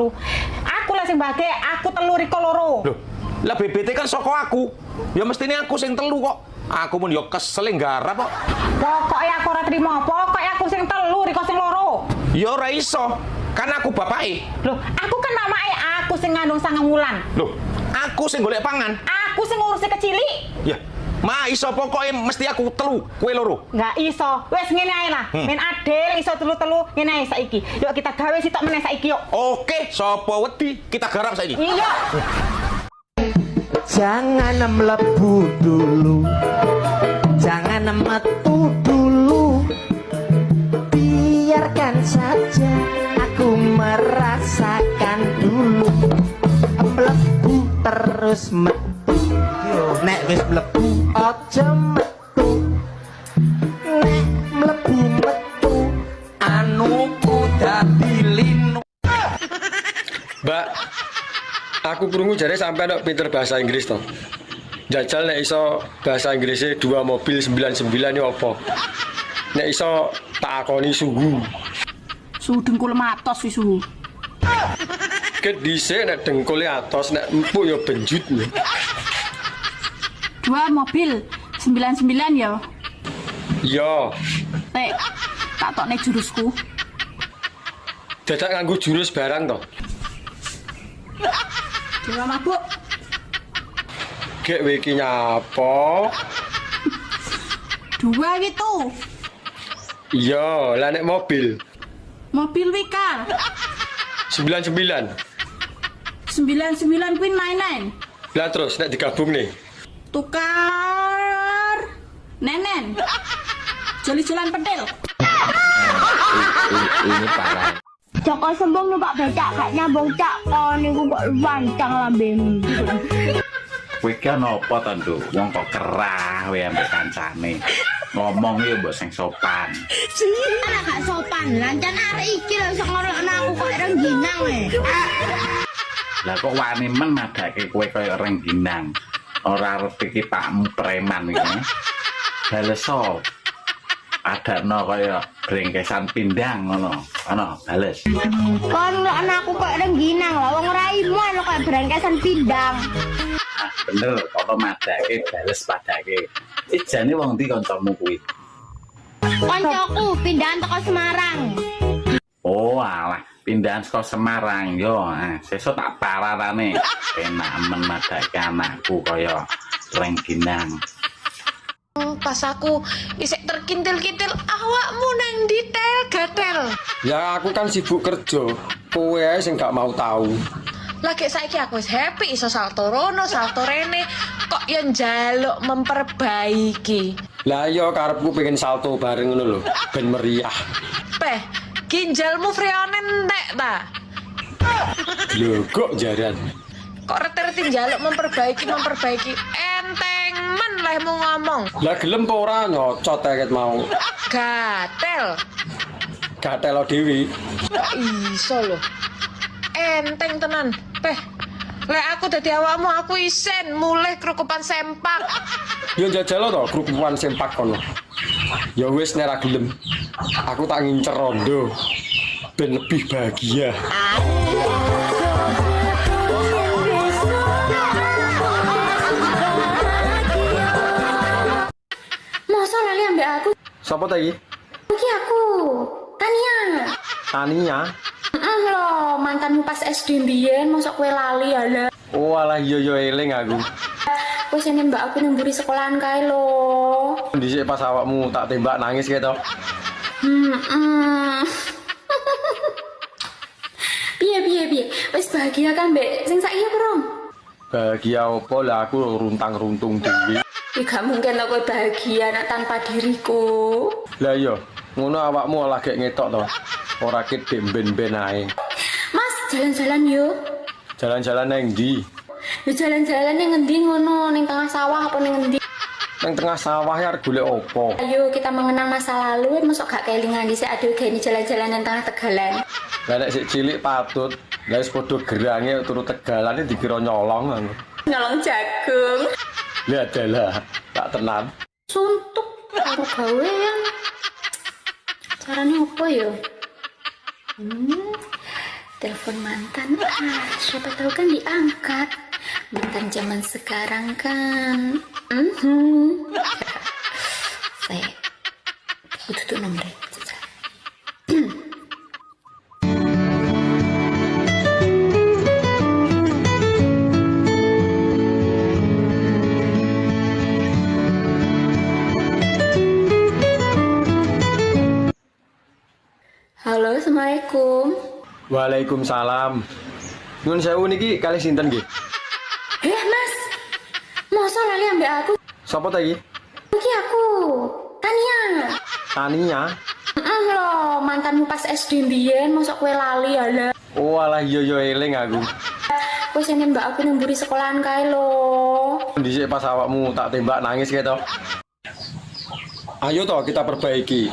Aku lah sing mbagi, aku 3 Riko 2. Loh, lah BBT kan saka aku. Ya mestine aku sing 3 kok. Aku pun ya kesel nggarap kok. Pokoke aku ora trimo, pokoke aku sing 3 Riko sing 2. Ya ora iso. Kan aku bapake. Loh, aku kan mamake, aku sing ngandung 9 wulan. Loh, aku sing golek pangan. Aku sing ngurusi kecilik. Ya, ma iso pokoke mesti aku telu, kowe loro. Nggak iso. Wes ngene ae lah. Men adil iso telu-telu ngene ae saiki. Yuk kita gawe sitok meneh saiki yuk. Oke, sapa wedi kita garap saiki. Iya. Jangan melebu dulu, jangan metu dulu, biarkan saja aku merasakan dulu. Melebu terus metu, nek wis melebu aja metu, nek melebu metu anuku dadi linu. Mbak, aku krungu jare sampai nek pinter bahasa Inggris to. Jajal nek iso bahasa Inggrisnya 2 mobil 99 yo apa? Nek iso tak akoni suhu. Suhu dengkul matos wis suhu. Ket dhisik nek dengkule atos nek empuk yo benjut. 2 mobil 99 ya. Yo. Nek tak tokne jurusku. Dadak nganggo jurus barang to. Dewa mabuk. Gek iki nyapa? 2 gitu. Iya, lah nek mobil. Mobil wika. 99. 99 kuwi main-main. Lah terus nek digabung nih. Tukar nenen. Joli-jolan pentil. Ini parah. Joko sembung numpak becak gak nyambung cak kon niku kok wancang lambemu. Kowe ki ana apa to, Nduk? Wong kok kerah kowe ambek kancane. Ngomong ya mbok sing sopan. Ana gak sopan, lancan arek iki lho iso ngorokno aku kok rengginang e. Lah kok wani men madake kowe kaya rengginang. Ora arep iki pakmu preman iki. Bales sop. Adakno kaya brengkesan pindang ngono. Ana bales. Kon anakku kok rengginang lho wong raimu ana kaya brengkesan pindang. Bener, kalau madake bales padake. Jane wong ndi kancamu kuwi? Kancaku pindahan teko Semarang. Oh, alah, pindahan saka Semarang yo. Sesuk tak pararane. Enak men madake anakku kaya rengginang. Pas aku isek terkintil-kintil, awakmu nang detail gatel. Ya aku kan sibuk kerja. Kowe ae sing gak mau tahu. Lagi saiki aku wis happy iso salto rono, salto rene, kok yang njaluk memperbaiki. Lah iya karepku pengen salto bareng ngono lho, ben meriah. Peh, ginjalmu freone entek ta? Lho kok jaran. Kok reti-reti njaluk memperbaiki, enteng men lehmu ngomong. Lah gelem apa ora nyocot eket mau. Gatel. Gatel dhewe. Iso lho. Enteng tenan. Peh, lek aku dadi awakmu aku isen mulih kerukupan sempak. Yo jajal to kerukupan sempak kono. Ya wis nek ra gelem. Aku tak ngincer rondo ben lebih bahagia. Masa lali ambek aku? Sapa ta iki? Iki aku, Tania. Tania. Loh, mantanmu pas SD mbiyen, mosok kowe lali ala. Oh alah iya yo eling aku. Kowe sene mbak aku nemburi sekolahan kae lho. Dhisik pas awakmu tak tembak nangis kae to. Piye. Wis bahagia kan, Mbak? Sing saiki apa, Rom? Bahagia apa lah aku runtang-runtung dhewe. Ya gak mungkin lo kowe bahagia nek tanpa diriku. Lah iya, ngono awakmu olah gek ngetok to. Ora ket ben-ben ae. Mas, jalan-jalan yo. Jalan-jalan nang ndi? Ya jalan-jalan ning ngendi ngono, ning tengah sawah apa ning ngendi? Nang tengah sawah ya arep golek opo? Ayo kita mengenang masa lalu, masuk gak kelingan dhisik aduh gini jalan-jalan nang tengah Tegalan. Lah nek sik cilik patut, lah wis padha gerange turu Tegalane dikira nyolong. Nyolong jagung. Lihat adalah tak tenan. Suntuk karo gawean. Caranya apa ya? Telepon mantan. Siapa tahu kan diangkat. Mantan zaman sekarang kan. Saya itu tuh nomornya. Waalaikumsalam. Nyun sewu niki kalih sinten nggih? Mas, masa lali ambek aku? Sapa ta iki? Iki aku, Tania. Tania. Lho, mantanmu pas SD mbiyen, masa kowe lali ala. Oh alah iya eling aku. Kowe sing mbak aku nemburi sekolahan kae lho. Dhisik pas awakmu tak tembak nangis kae to. Ayo toh kita perbaiki.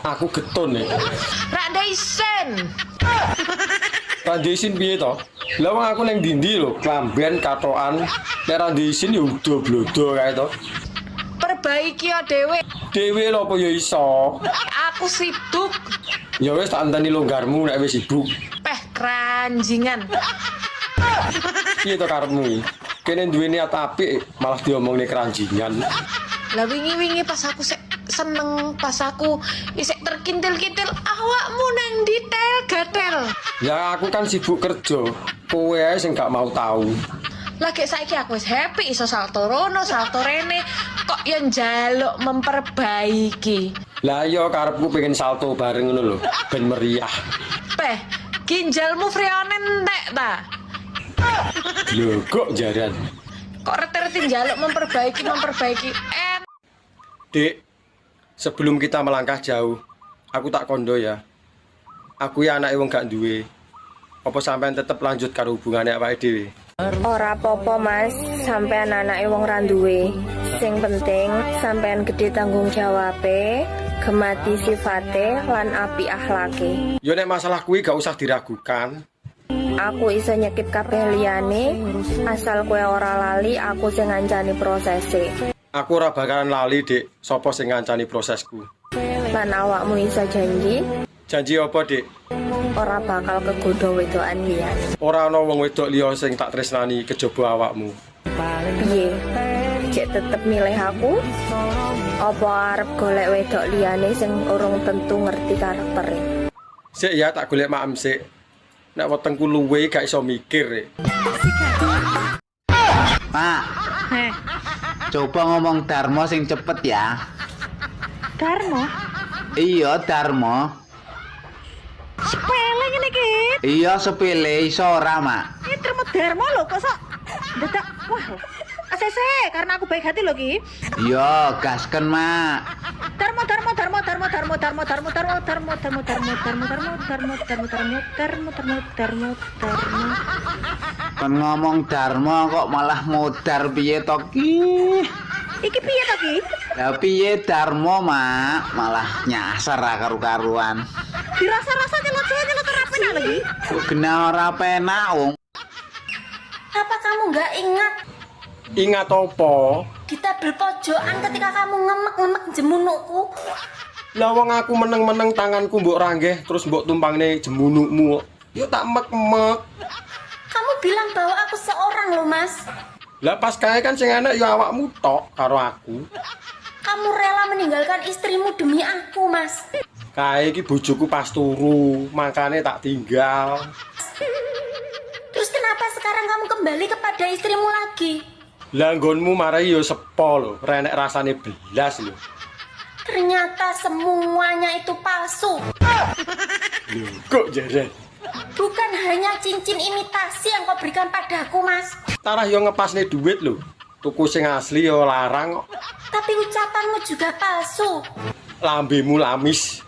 Aku getun nih. Rak isen. Randisin piye to? Lah wong aku ning ndi lho, klamben katokan. Nek randisin ya udo blodo kae to. Perbaiki ya dhewe. Dhewe lho apa ya iso? Aku sibuk. Ya wis tak anteni longgarmu nek wis sibuk. Peh keranjingan. Piye to karepmu iki? Kene duwe niat apik malah diomongne keranjingan. Lah wingi-wingi pas aku seneng, pas aku isek terkintil-kintil, awakmu nang detail gatel. Ya aku kan sibuk kerja. Kowe ae sing gak mau tahu. Lagi saiki aku wis happy iso salto rono, salto rene, kok yang njaluk memperbaiki. Lah iya karepku pengen salto bareng ngono lho, ben meriah. Peh, ginjalmu freone entek ta? Lho kok jaran. Kok reti-reti njaluk memperbaiki. Dik, sebelum kita melangkah jauh, aku tak kondo ya. Aku ya anake wong gak duwe. Apa sampean tetep lanjut karo hubungane awake dhewe? Ora apa-apa Mas, sampean anake wong ra duwe. Sing penting sampean gede tanggung jawabe, gemati sifate lan api akhlake. Yo nek masalah kuwi gak usah diragukan. Aku iso nyekip kabeh liyane, asal kowe ora lali aku sing ngancani prosese. Aku ora bakalan lali, Dik, sapa sing ngancani prosesku. Lan awakmu iso janji? Janji apa, Dik? Ora bakal kegodho wedokan liyane. Ora ana wong wedok liya sing tak tresnani kejaba awakmu. Piye? Cek tetep milih aku? Apa arep golek wedok liyane sing urung tentu ngerti karaktere? Sik ya tak golek maem sik. Nek wetengku luwe gak iso mikir. Pak. Coba ngomong Darmo sing cepet ya. Darmo? Iya, Darmo. Sepele ngene iki. Iya, sepele iso ora, Mak. Ini termo Darmo lho kok sok dadak wah. ACC karena aku baik hati lho ki. Iya, gasken, Mak. Darmo. Kan ngomong Darmo kok malah modar piye to ki? Iki piye to ki? Lah piye Darmo, Mak? Malah nyasar karu-karuan. Dirasa-rasa nyelot ora penak lagi. Kok kena ora penak wong. Apa kamu nggak ingat? Ingat apa? Kita berpojokan ketika kamu ngemek-ngemek jemunukku. Lah wong aku meneng-meneng tanganku mbok ranggeh terus mbok tumpangne jemunukmu. Yo tak mek-mek. Kamu bilang bahwa aku seorang loh, Mas. Lah pas kae kan sing enak ya awakmu tok karo aku. Kamu rela meninggalkan istrimu demi aku, Mas. Kae iki bojoku pas turu, makane tak tinggal. Terus kenapa sekarang kamu kembali kepada istrimu lagi? Lah nggonmu marai yo sepo lho, renek rasane belas lho. Ternyata semuanya itu palsu. Lho, kok jaran? Bukan hanya cincin imitasi yang kau berikan padaku, Mas. Tarah yo ngepasne duit lho. Tuku sing asli yo larang kok. Tapi ucapanmu juga palsu. Lambemu lamis.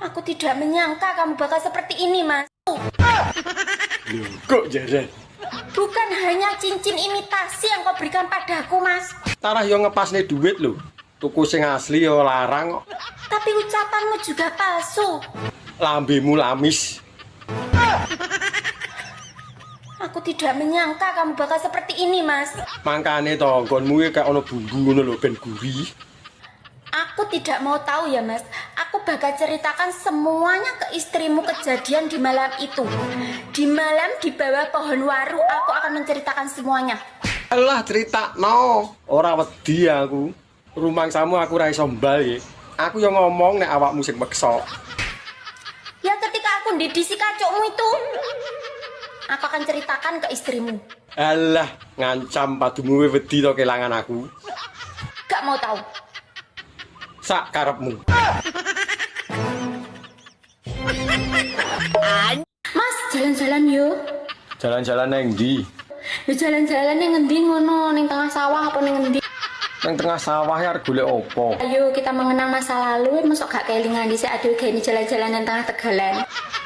Aku tidak menyangka kamu bakal seperti ini, Mas. Lho, kok jaran? Bukan hanya cincin imitasi yang kau berikan padaku, Mas. Tarah yo ngepasne duit lho. Tuku sing asli yo larang kok. Tapi ucapanmu juga palsu. Lambemu lamis. Aku tidak menyangka kamu bakal seperti ini, Mas. Mangkane to nggonmu iki kayak ana bumbu ngono lho ben gurih. Aku tidak mau tahu ya, Mas. Aku bakal ceritakan semuanya ke istrimu kejadian di malam itu. Di malam di bawah pohon waru, aku akan menceritakan semuanya. Alah cerita no. Ora wedi aku. Rumangsamu aku ra iso mbal ya. Aku yang ngomong nek awakmu sing meksa. Ya ketika aku ndidisi kacukmu itu, aku akan ceritakan ke istrimu. Alah, ngancam padumu wedi to kelangan aku. Gak mau tahu. Sak karepmu. Mas, jalan-jalan yuk. Jalan-jalan nang ndi? Ya jalan-jalan ning ngendi ngono, ning tengah sawah apa ning ngendi? Nang tengah sawah ya golek opo? Ayo kita mengenang masa lalu, mosok gak kelingan dhisik aduh gene jalan-jalan nang tengah Tegalan.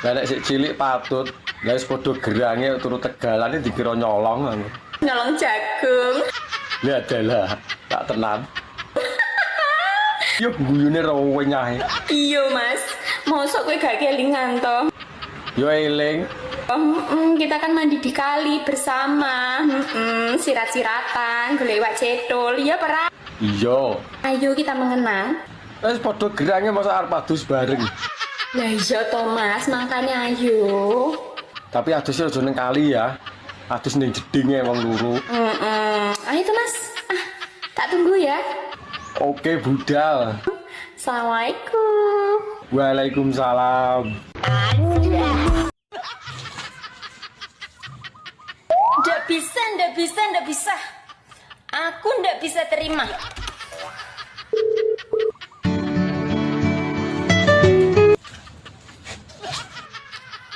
Lah nek sik cilik patut, lah wis padha gerange turu Tegalane dikira nyolong. Nyolong jagung. Lihat adalah tak tenan. Yo guyune rowe nyahe. Iya, Mas. Mosok kowe gak kelingan to? Yo eling. Kita kan mandi di kali bersama, sirat-siratan, golek iwak cedol, iya para. Iya. Ayo kita mengenang. Wis padha gerange masa arep adus bareng. Lah iya to Mas, makanya ayo. Tapi adusnya aja ning kali ya. Adus ning jedinge wong loro. Ayo tuh Mas. Tak tunggu ya. Oke, budal. Assalamualaikum. Waalaikumsalam. Nggak bisa. Aku nggak bisa terima.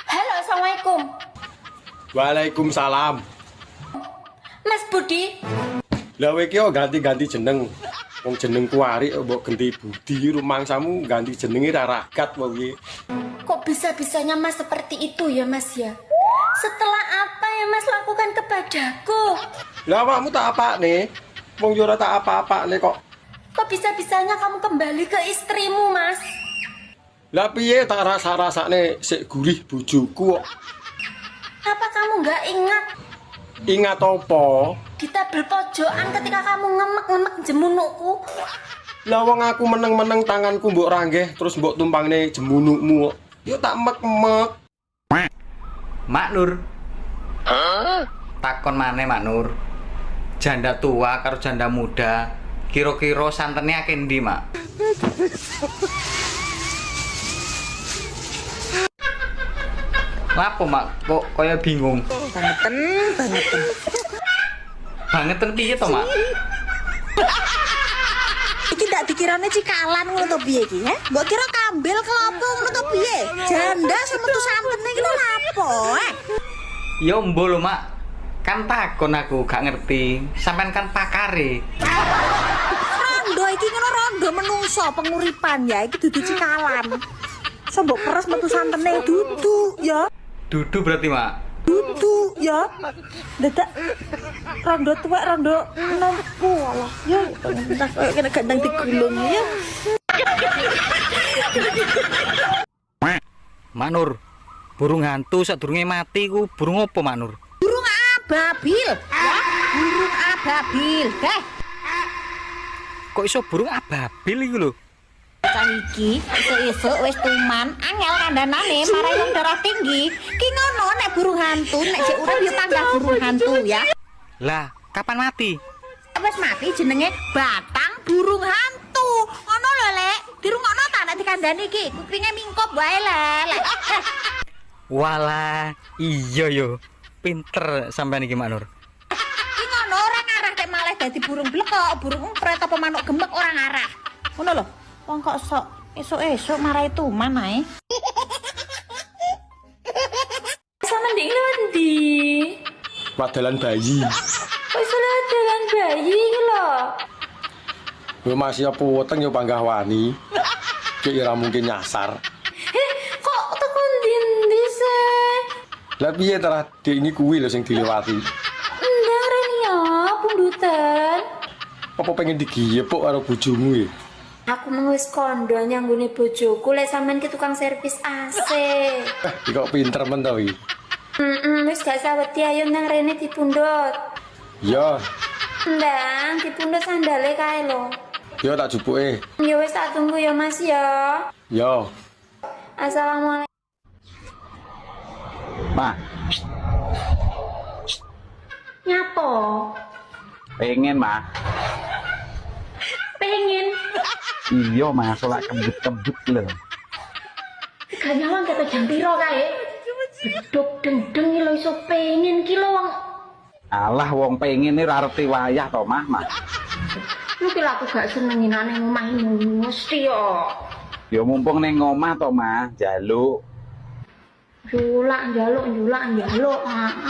Halo, Assalamualaikum. Waalaikumsalam. Mas Budi. Lah kowe iki ganti-ganti jeneng. Wong jenengku Arik mbok ganti Budi, rumangsamu ganti jenenge ra ragat wae. Kok bisa-bisanya Mas seperti itu ya Mas ya? Setelah apa yang Mas lakukan kepadaku? Lah awakmu tak apakne? Wong yo ora tak apa-apakne kok. Kok bisa-bisanya kamu kembali ke istrimu, Mas? Lah piye tak rasa-rasane sik gurih bojoku kok. Apa kamu nggak ingat? Ingat apa? Kita berpojokan ketika kamu ngemek-ngemek jemunukku. Lah wong aku meneng-meneng tanganku mbok ranggeh terus mbok tumpangne jemunukmu kok. Yo tak mek-mek. Mak Nur. Takon maneh Mak Nur. Janda tua karo janda muda, kira-kira santene akeh ndi, Mak? Lapo, Mak? Kok kaya bingung? Bangetan. Bangetan piye to, Mak? Iki ndak dikirane cikalan ngono to piye iki, he? Mbok kira kambil klopo ngono to piye? Janda semetu santene iki lho lapo, Ya mbo lho, Mak. Kan takon aku gak ngerti. Sampean kan pakare. Rondo iki ngono rondo menungso penguripan ya, iki dudu cikalan. So mbok peres metu santene dudu ya. Dudu berarti, Mak. Dudu ya. Dadak rondo tuwek rondo nompu Allah. Ya entah koyo kena gandeng digulung ya. Mak Nur, burung hantu sadurunge mati ku burung apa, Mak Nur? Burung ababil. Ya, burung ababil. Deh. Kok iso burung ababil iku lho? Cah iki esuk-esuk wis tuman angel kandhanane marai wong darah tinggi. Ki ngono nek burung hantu nek jek urip ya panggah burung hantu ya. Lah, kapan mati? Wis mati jenenge batang burung hantu. Ngono lho, Lek. Dirungokno ta nek dikandhani iki, kupinge mingkup wae, Lek. Walah, iya yo. Pinter sampean iki, Mak Nur. Ki ngono ora ngarah nek malah dadi burung blekok, burung umpret apa manuk gemek ora ngarah. Ngono lho. Wong kok sok esuk-esuk marai tuman ae. Sama ndek ngendi? Wadalan bayi. Kok iso dalan bayi iki lho? Yo masih apa weteng yo panggah wani. Ki ora mungkin nyasar. Kok teko ndi sih? Lah piye ta dik ini kuwi lho sing dilewati. Ndang rene ya, pundutan. Apa pengen digiyepuk karo bojomu ya? Aku mau wis kondo nyanggone bojoku lek sampean ki tukang servis AC. Iki kok pinter men to iki. Wis gak saweti ayo nang rene dipundhut. Ya, Ndang dipundhut sandale kae lho. ya tak jupuke. Ya wis tak tunggu ya Mas ya. Ya. Assalamualaikum. Ma, Nyapo? pengen, Ma. Pengen. Iya, Ma, solak kembut-kembut lho. Gak nyawang kata jam piro kae? Bedok dendeng iki lho iso pengen ki lho wong. Alah, wong pengen ini rarti wayah to, Mah. Lu kira aku gak senengin aneh ngomah mesti ya. Ya mumpung ning omah to, Mah, jaluk. Njulak.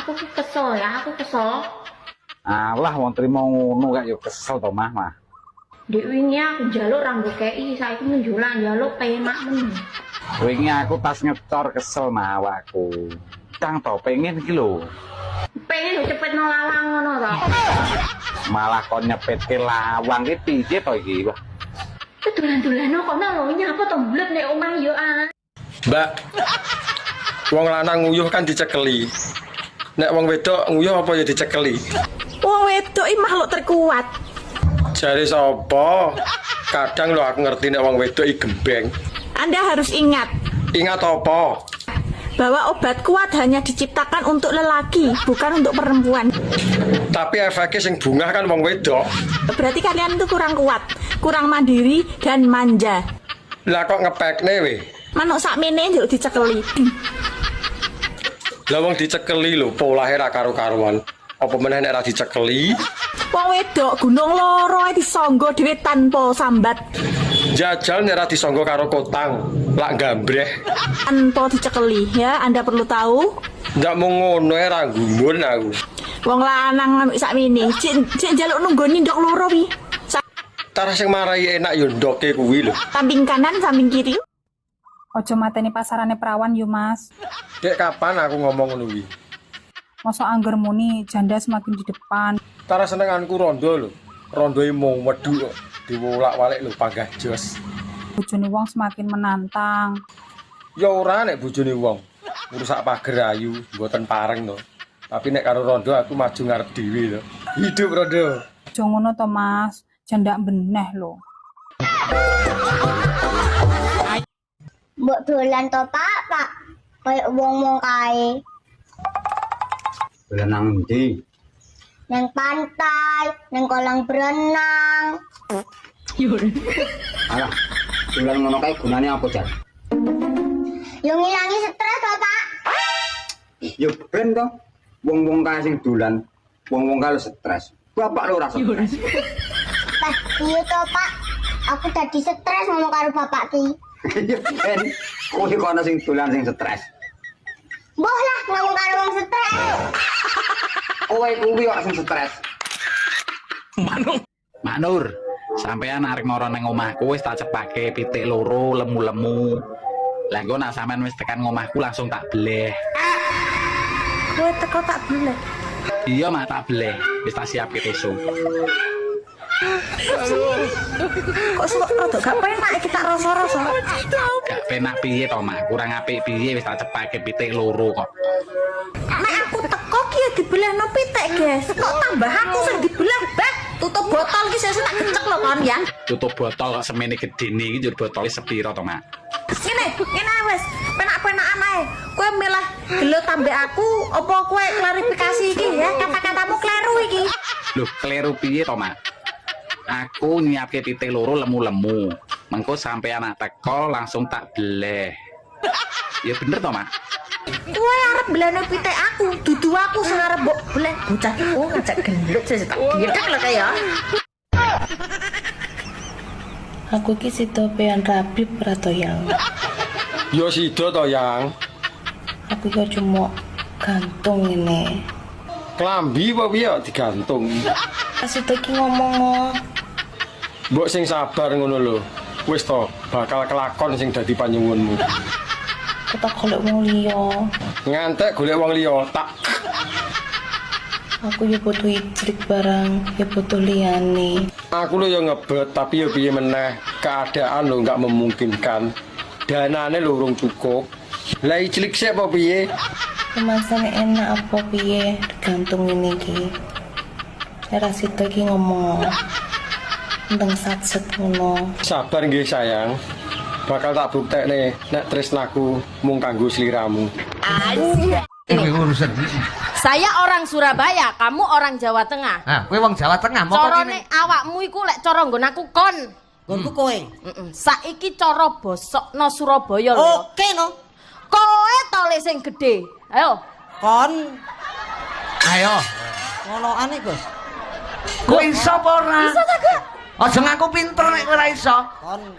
Aku ki kesel ya, aku kesel. Alah wong trimo ngono kak yo kesel to mah. Dek wingi aku njaluk ra nggo kei, saiki njulak penak men. Wingi aku pas ngecor kesel mah awakku. Cang to pengen iki lho. Pengen cepetno lawang ngono to. Malah kon nyepetke lawang ki piye to iki, Mbak? Dolan-dolano kok lho nyapa to mblet nek omah yo Mbak, wong lanang nguyuh kan dicekeli. Nek wong wedok nguyuh apa ya dicekeli? Wong wedok iki makhluk terkuat. Jare sapa? Kadang lho aku ngerti nek wong wedok iki gembeng. Anda harus ingat. Ingat apa? Bahwa obat kuat hanya diciptakan untuk lelaki, bukan untuk perempuan. Tapi efeknya sing bungah kan wong wedok. Berarti kalian itu kurang kuat, kurang mandiri dan manja. Lah kok ngepekne we? Manuk sakmene njuk dicekeli. Lah wong dicekeli lho, polahe ra karo-karuan. Apa meneh nek ra dicekeli? Wong wedok gunung loro ae disangga dhewe tanpa sambat. Jajal nek ra disangga karo kotang, lak gambreh. Tanpa dicekeli ya, Anda perlu tahu. Ndak mung ngono ae ra gumun aku. Wong lanang sakmene, cek njaluk nunggoni ndok loro wi. Tarah sing marai enak yo ndoke kuwi lho. Samping kanan, samping kiri. Ojo mateni pasarane perawan yo, Mas. Dek kapan aku ngomong ngono kuwi? Masa angger muni janda semakin di depan. Tarah senenganku rondo lho. Rondoe mau wedhu kok. Diwolak-walik lho panggah jos. Bojone wong semakin menantang. Ya ora nek bojone wong. Ngrusak pager ayu, mboten pareng to. Tapi nek karo rondo aku maju ngarep dhewe to. Hidup rondo. Ojo ngono to, Mas. Janda beneh lho. Mbok dolan to, Pak? Kayak wong-wong kae. Dolan nang ndi? Nang pantai, nang kolam berenang. Alah, dolan ngono kae gunane apa, Jar? Yo ngilangi stres to, Pak. Yo ben to. Wong-wong kae sing dolan, wong-wong kae stres. Bapak lho ora stres. Iya to, Pak. Aku dadi stres ngomong karo bapak ki. Iya ben. Kowe kok ana sing dolan sing stres. Mbah lah ngomong karo wong stres. Kowe kuwi kok sing stres. Manur, sampean arek mara nang omahku wis tak cepake pitik loro lemu-lemu. Lah engko nek sampean wis tekan omahku langsung tak bleh. Kowe teko tak bleh. Iya mak tak bleh, wis tak siapke tisu. Kok sok rada gak penak iki tak rasa-rasa. Gak penak piye to mak, kurang apik piye wis tak cepake pitik loro kok. Nek aku teko ki ya dibelehno pitik, guys. Kok tambah aku sing dibelah, Bah. Tutup botol ki sesuk tak kecek lho kon ya. Tutup botol kok semene gedene iki njur botole sepiro to mak? Ngene wis, penak-penakan ae. Kowe milih gelut ambek aku apa kowe klarifikasi iki ya? Kata-katamu kleru iki. Lho, kleru piye to mak? Aku nyiapke pitik loro lemu-lemu. Mengko sampe anak teko langsung tak bleh. Ya bener to, Mak? Kowe arep blene pitik aku, dudu aku sing arep mbok bleh. Bocah iki ngajak gendut sesuk tak gedhek lho kaya. Aku iki sida pean rabi prato yang. Yo sida to, Yang. Aku yo cuma gantung ini. Klambi apa piye digantung? Sida iki ngomong. Mbok sing sabar ngono lho. Wis to, bakal kelakon sing dadi panyuwunmu. Kita golek wong liya. Ngantek golek wong liya, tak. Aku ya butuh ijrik barang, ya butuh liyane. Aku lho ya ngebet, tapi ya piye meneh, keadaan lho enggak memungkinkan. Danane lho urung cukup. Lah ijlik sik apa piye? Kemasan enak apa piye, tergantung ini iki. Era sida iki ngomong. Ndang satset ngono. Sabar nggih sayang. Bakal tak buktekne nek tresnaku mung kanggo sliramu. Ini urusan. Saya orang Surabaya, kamu orang Jawa Tengah. Nah, kowe wong Jawa Tengah, moko Corone awakmu iku lek cara nggon aku kon. Nggonku kowe. Saiki cara bosokno Surabaya lho. Oke no. Kowe tole sing gedhe. Ayo. Kon. Ayo. Ngonoane, Gus. Kowe iso apa ora? Iso ta, Gus? Aja ngaku pinter nek kowe ora iso.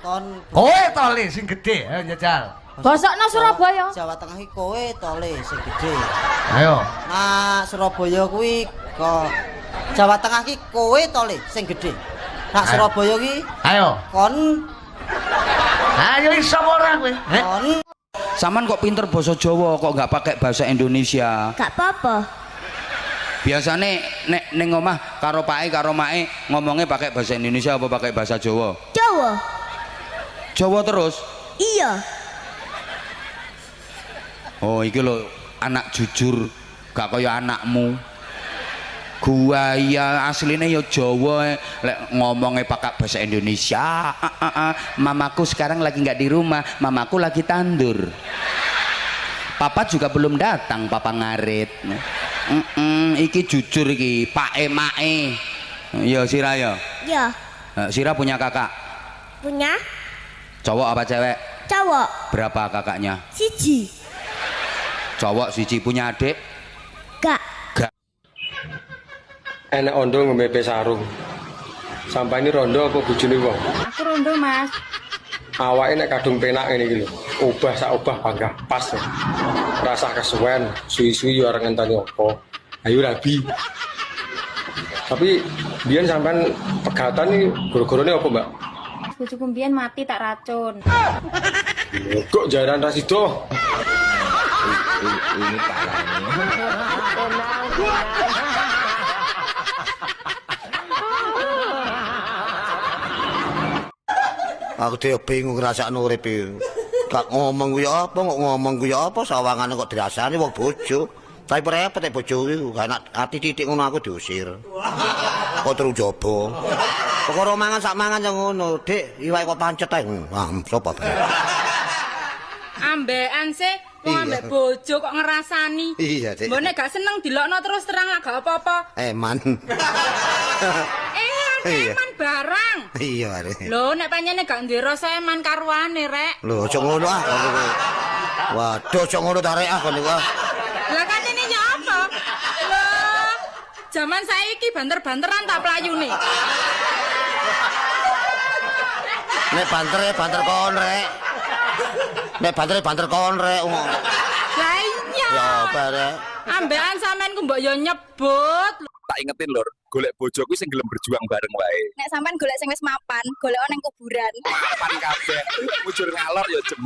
Kon. Kowe tole sing gedhe, ayo njajal. Bosokno Surabaya. Jawa Tengah iki kowe tole sing gedhe. Ayo. Nah, Surabaya kuwi kok Jawa Tengah iki kowe tole sing gedhe. Nak Surabaya ki Ayo. kon Ayo iso ora kowe? Kon Saman kok pinter bahasa Jawa kok nggak pakai bahasa Indonesia? Gak apa-apa. Biasane nek ning omah karo pake karo make ngomongnya pakai bahasa Indonesia apa pakai bahasa Jawa? Jawa. Jawa terus? Iya. Oh, iki lho anak jujur gak kaya anakmu. Gua ya aslinya ya Jawa lek ngomongnya pakai bahasa Indonesia. Mamaku sekarang lagi nggak di rumah, mamaku lagi tandur. Papa juga belum datang, papa ngarit. Iki jujur iki, pake mae. Ya Sira ya. Ya. Sira punya kakak? Punya? Cowok apa cewek? Cowok. Berapa kakaknya? Siji. Cowok siji. Punya adik? Gak. Gak. Enek ondo ngemepe sarung. Sampai ini rondo apa bojone wong? Aku rondo, Mas. Awake nek kadung penak ngene iki lho. Obah sak obah panggah pas. Ya. Rasa kesuwen, suwi-suwi yo ora ngenteni apa. Ayo rabi. Tapi biyen sampean pegatan iki gara-garane apa, Mbak? Bojoku mbiyen mati tak racun. Kok jaran ra sido? Ini Aku dhewe bingung ngrasakno urip iki. Gak ngomong kuwi apa, kok ngomong kuwi apa, sawangane kok dirasani wong bojo. Tapi repot nek bojo kuwi gak ati titik ngono aku diusir. Kok terus jaba. Perkara mangan sak mangan yang ngono, Dik, iwake kok pancet ae. Ah, sapa bae. Ambekan sih, wong ambek bojo kok ngerasani. Iya, Dik. Mbone gak seneng dilokno terus terang lah gak apa-apa. Eman. Eman barang. Iya, Rek. Lho, nek pancene gak duwe rasa eman karuane, Rek. Lho, aja ngono ah. Waduh, aja ngono ta Rek ah kon niku. Lah katene ya apa? Lho, jaman saiki banter-banteran tak playune. Nek banter kon Rek. Nek banter kon Rek. Lah iya. Ya apa Rek? Ambekan sampean ku mbok yo nyebut. Tak ingetin lur, golek bojo kuwi sing gelem berjuang bareng wae. Nek sampean golek sing wis mapan, golek nang kuburan. Mapan kabeh, mujur ngalor ya jem.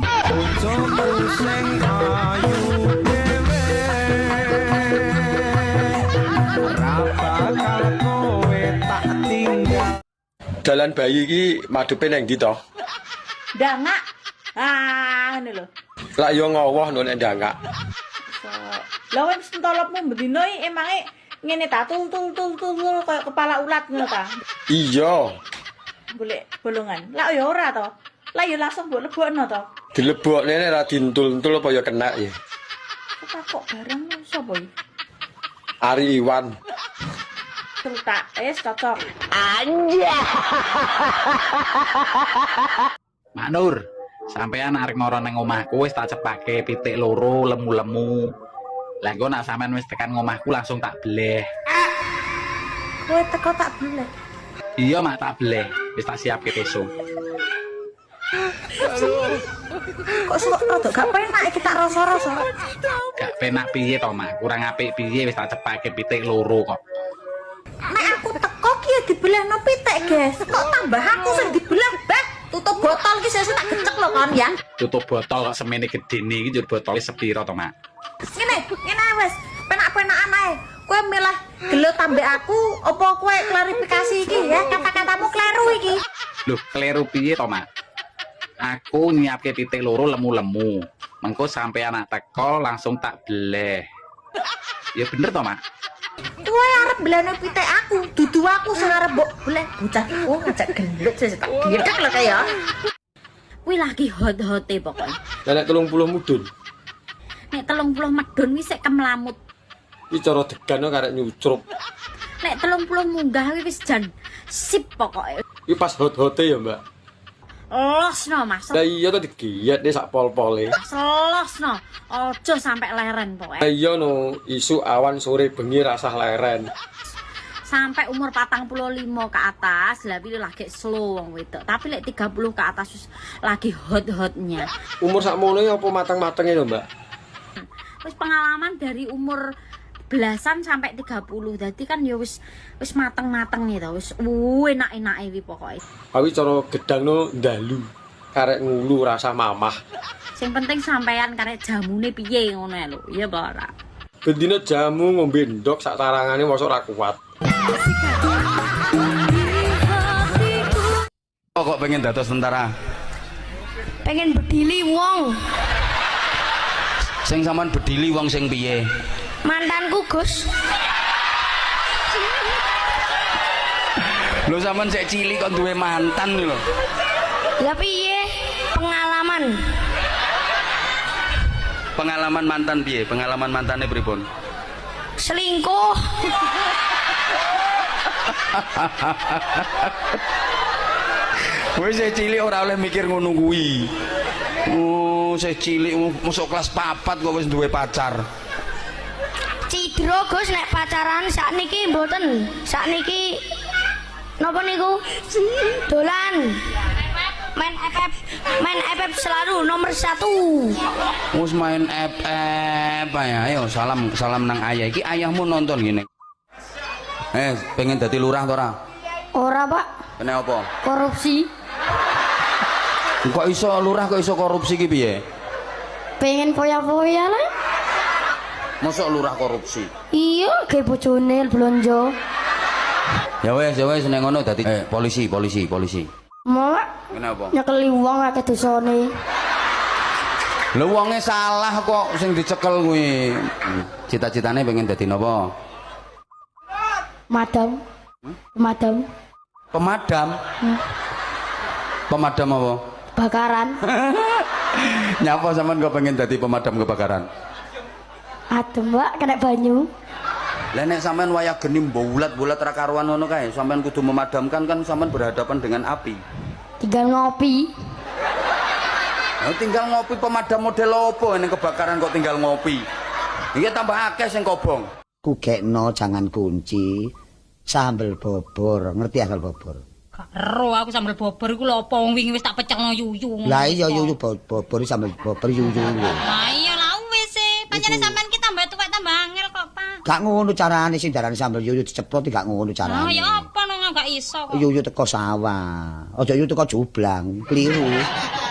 Dalan bayi iki madepe nang ndi to? Ndangak. Ah, ngene lho. Lah yo ngowoh no nek ndangak. Lah wis entolopmu bendino iki emange ngene ta tul kaya kepala ulat ngono ta. Iya. Golek bolongan. Lah ya ora to. Lah ya langsung mbok lebokno to. Dilebokne nek ra dintul-entul apa ya kena ya. Kok barang sapa iki? Ari Iwan. Terus cocok. Anja. Mak Nur, sampean arek mara nang omahku wis tak cepake pitik loro lemu-lemu. Lah engko nak sampean wis tekan ngomahku langsung tak bleh. Kowe teko tak bleh. Iya mak tak bleh, wis tak siapke besok. Kok rada gak penak iki tak rasa-rasa. Gak penak piye to mak, kurang apik piye wis tak cepake pitik loro kok. Nek aku teko ki ya dibelehno pitik, guys. Kok tambah aku sing dibelah, Bah. Tutup botol ki sesuk tak gecek lho kon ya. Tutup botol kok semene gedene iki njur botol sepiro to mak? Ngene wis, penak-penakan ae. Kowe milah gelut ambek aku apa kowe klarifikasi iki ya? Kata-katamu kleru iki. Loh, kleru piye to mak? Aku nyiapke pitik loro lemu-lemu. Mengko sampe anak teko langsung tak bleh. Ya bener to mak? Kowe arep belane pitik aku, dudu aku sing arep mbok bleh. Bocah iku ngajak gendut sing tak gedek lho kaya. Kuwi lagi hot-hote pokoknya. Lah nek 30 mudun. Nek 30 medun wis sik kemlamut. Iki cara degan kok arek nyucrup. Nek 30 munggah wis jan sip pokoke. Iki pas hot-hote ya, Mbak. Losno Mas. Lah iya to digiyet sak pol-pole. Selosno. Aja sampe leren pokoke. Lah iya no, isu awan sore bengi rasah leren. sampai umur 45 ke atas lah pilih lagi slow wong wedok. Tapi lek 30 ke atas wis lagi hot-hotnya. Umur sakmono apa matang-matangnya lho, Mbak? Wis pengalaman dari umur belasan sampai 30. Jadi kan ya wis mateng-mateng gitu. Wis enak-enak iki pokoke. Awi cara gedangno ndalu. Karek ngulu rasa mamah. Sing penting sampean karek jamune piye ngono lho. Iya apa ora? Bendina jamu ngombe ndok sak tarangane mosok ora kuat. Kok pengen dados tentara? Pengen bedili wong. Sing sampean bedili wong sing piye? Mantanku, Gus. Lho sampean sik cilik kok duwe mantan lho. Lah piye? Pengalaman. Pengalaman mantan piye? Pengalaman mantane pripun? Selingkuh. Wis cilik ora oleh mikir ngono kuwi. Oh, sik cilik masuk kelas 4 kok wis duwe pacar. Cidro Gus nek pacaran sakniki mboten. Sakniki napa niku? Dolan. Main FF selalu nomor 1. Wis main FF ya. Ayo salam nang ayah. Iki ayahmu nonton gini. Pengen dadi lurah to ora? Ora, Pak. Kenapa? Korupsi. Kok iso lurah kok iso korupsi ki piye? Pengen foya-foya lah. Mosok lurah korupsi? Iya, ge bojone blonjo. Ya wes nek ngono dadi polisi. Mau Kenapa? nyekeli wong akeh dosane. Lho wonge salah kok sing dicekel kuwi. Cita-citane pengen dadi napa? Pemadam. Pemadam apa? Bakaran. Nyapa sampean kok pengen dadi pemadam kebakaran? Adem, Mbak, kena banyu. Lah nek sampean wayah geni bulat-bulat ra karuan ngono kae, sampean kudu memadamkan kan sampean berhadapan dengan api. Tinggal ngopi. Tinggal ngopi pemadam model opo ning kebakaran kok tinggal ngopi. Iki tambah akeh sing kobong. Kugekno jangan kunci. Sambel bobor, ngerti asal bobor? Karo aku sambel bobor iku lho apa wong wingi wis tak pecekno yuyu. Lah iya yuyu bobor sambel bobor yuyu. Lah iya lah wis e, pancene sampean ki tambah tuwek tambah angel kok, Pak. Gak ngono carane sing darane sambel yuyu diceprot gak ngono carane. Oh ya apa nang gak iso kok. Yuyu teko sawah. Aja yuyu teko jublang, kliru.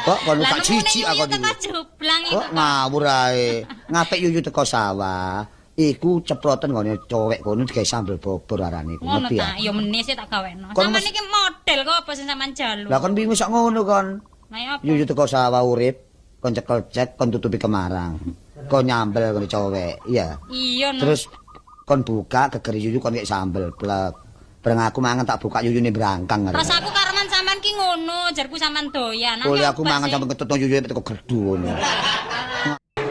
Kok kono gak jijik aku iki. Teko jublang iku. Kok ngawur ae. Ngapik yuyu teko sawah. Iku ceproten ngene cowek kono digawe sambel bobor arane iku ngerti ya. Ngono ta, ya menis tak gaweno. Sampeyan iki model kok apa sing sampean jalu. Lah kon bingung sak ngono kon. Lah ya apa? Yuyu teko sawah urip, kon cekel cek, kon tutupi kemarang. Kon nyambel ngene cowek, iya. Iya. Terus kon buka geger yuyu kon kayak sambel plek. Bareng aku mangan tak buka yuyune brangkang. Terus aku kareman sampean ki ngono, jarku sampean doyan. Boleh aku mangan sampe ketut yuyune teko gerdu ngono.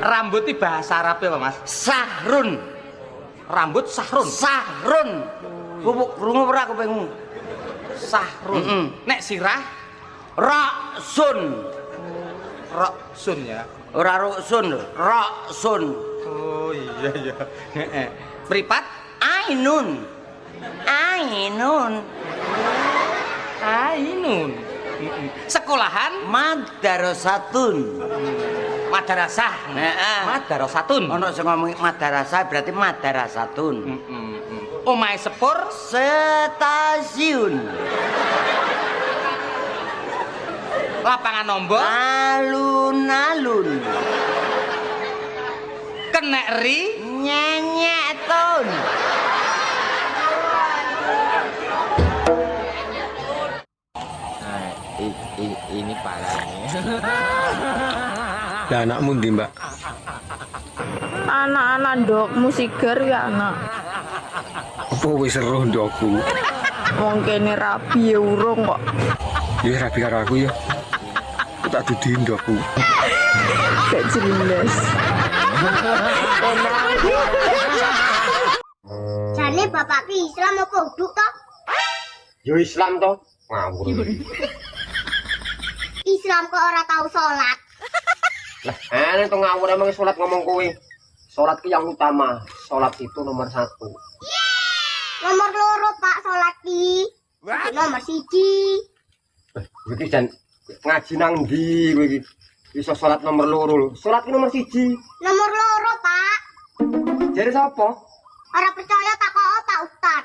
Rambut itu bahasa Arab apa Mas? Sahrun. Rambut sahrun. Sahrun. Krungu ora aku pengen. Sahrun. Nek sirah raksun. Raksun ya. Ora ruksun, raksun. Oh iya. Pripat ainun. Sekolahan madrasatun. madrasah. Madrasatun. Ono sing ngomong madrasah berarti madrasatun. Omahe sepur stasiun. Lapangan nombor alun-alun. Kenekri nyenyetun. Ini parahnya. Lah anakmu ndi, Mbak? Anak-anak ndok musiker ya anak. Apa wis seru ndokku? Wong kene rabi ya urung kok. Ya rabi karo aku ya. Aku tak dudi ndokku. Gak jelas. Jane bapak ki Islam apa huduk to? Yo Islam to. Ngawur. Islam kok ora tau salat. Lah, ane to ngawur emang salat ngomong kowe. Salat ki yang utama. Salat itu nomor 1. Nomor loro salat ki. Nomor 1. Iki jan ngaji nang ndi kowe iki? Iso salat nomor 2. Salat ki nomor 1. Nomor 2, Pak. Jare sapa? Ora percaya tak kok Pak Ustad.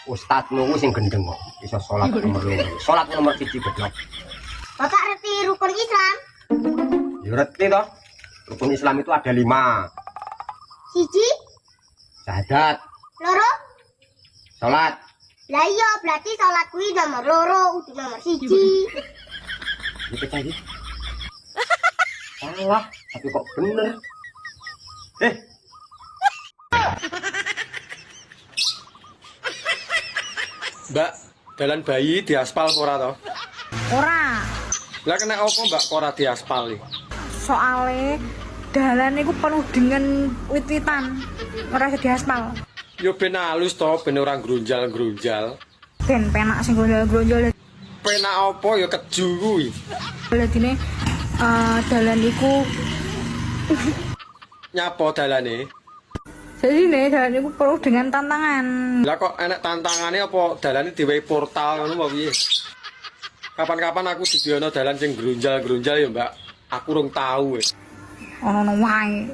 Ustadmu kuwi sing gendeng kok. Iso salat nomor 2. Salat nomor 1 goblok. Bapak ngerti rukun Islam? Ya ngerti toh. Rukun Islam itu ada 5. 1, Syahadat, 2. salat. Lah iya berarti salat kuwi nomor 2, udah nomor 1. Iki iki. Salah, tapi kok bener. Mbak, dalan bayi diaspal ora toh? Ora. Lah kena apa Mbak kok ora diaspal iki? Soale dalan iku penuh dengan wit-witan. Ora bisa diaspal. Yo ben halus toh, ben ora grunjal-grunjal. Ben penak sing grunjal-grunjal. Penak apa ya keju kuwi. Ladine dalan iku Nyapa dalane? jadi nih dalan iku penuh dengan tantangan. Lah kok enek tantangane apa dalane diwehi portal ngono apa piye? Kapan-kapan aku didiono dalan sing grunjal-grunjal ya, Mbak. Aku rung tahu wis. Ono wae.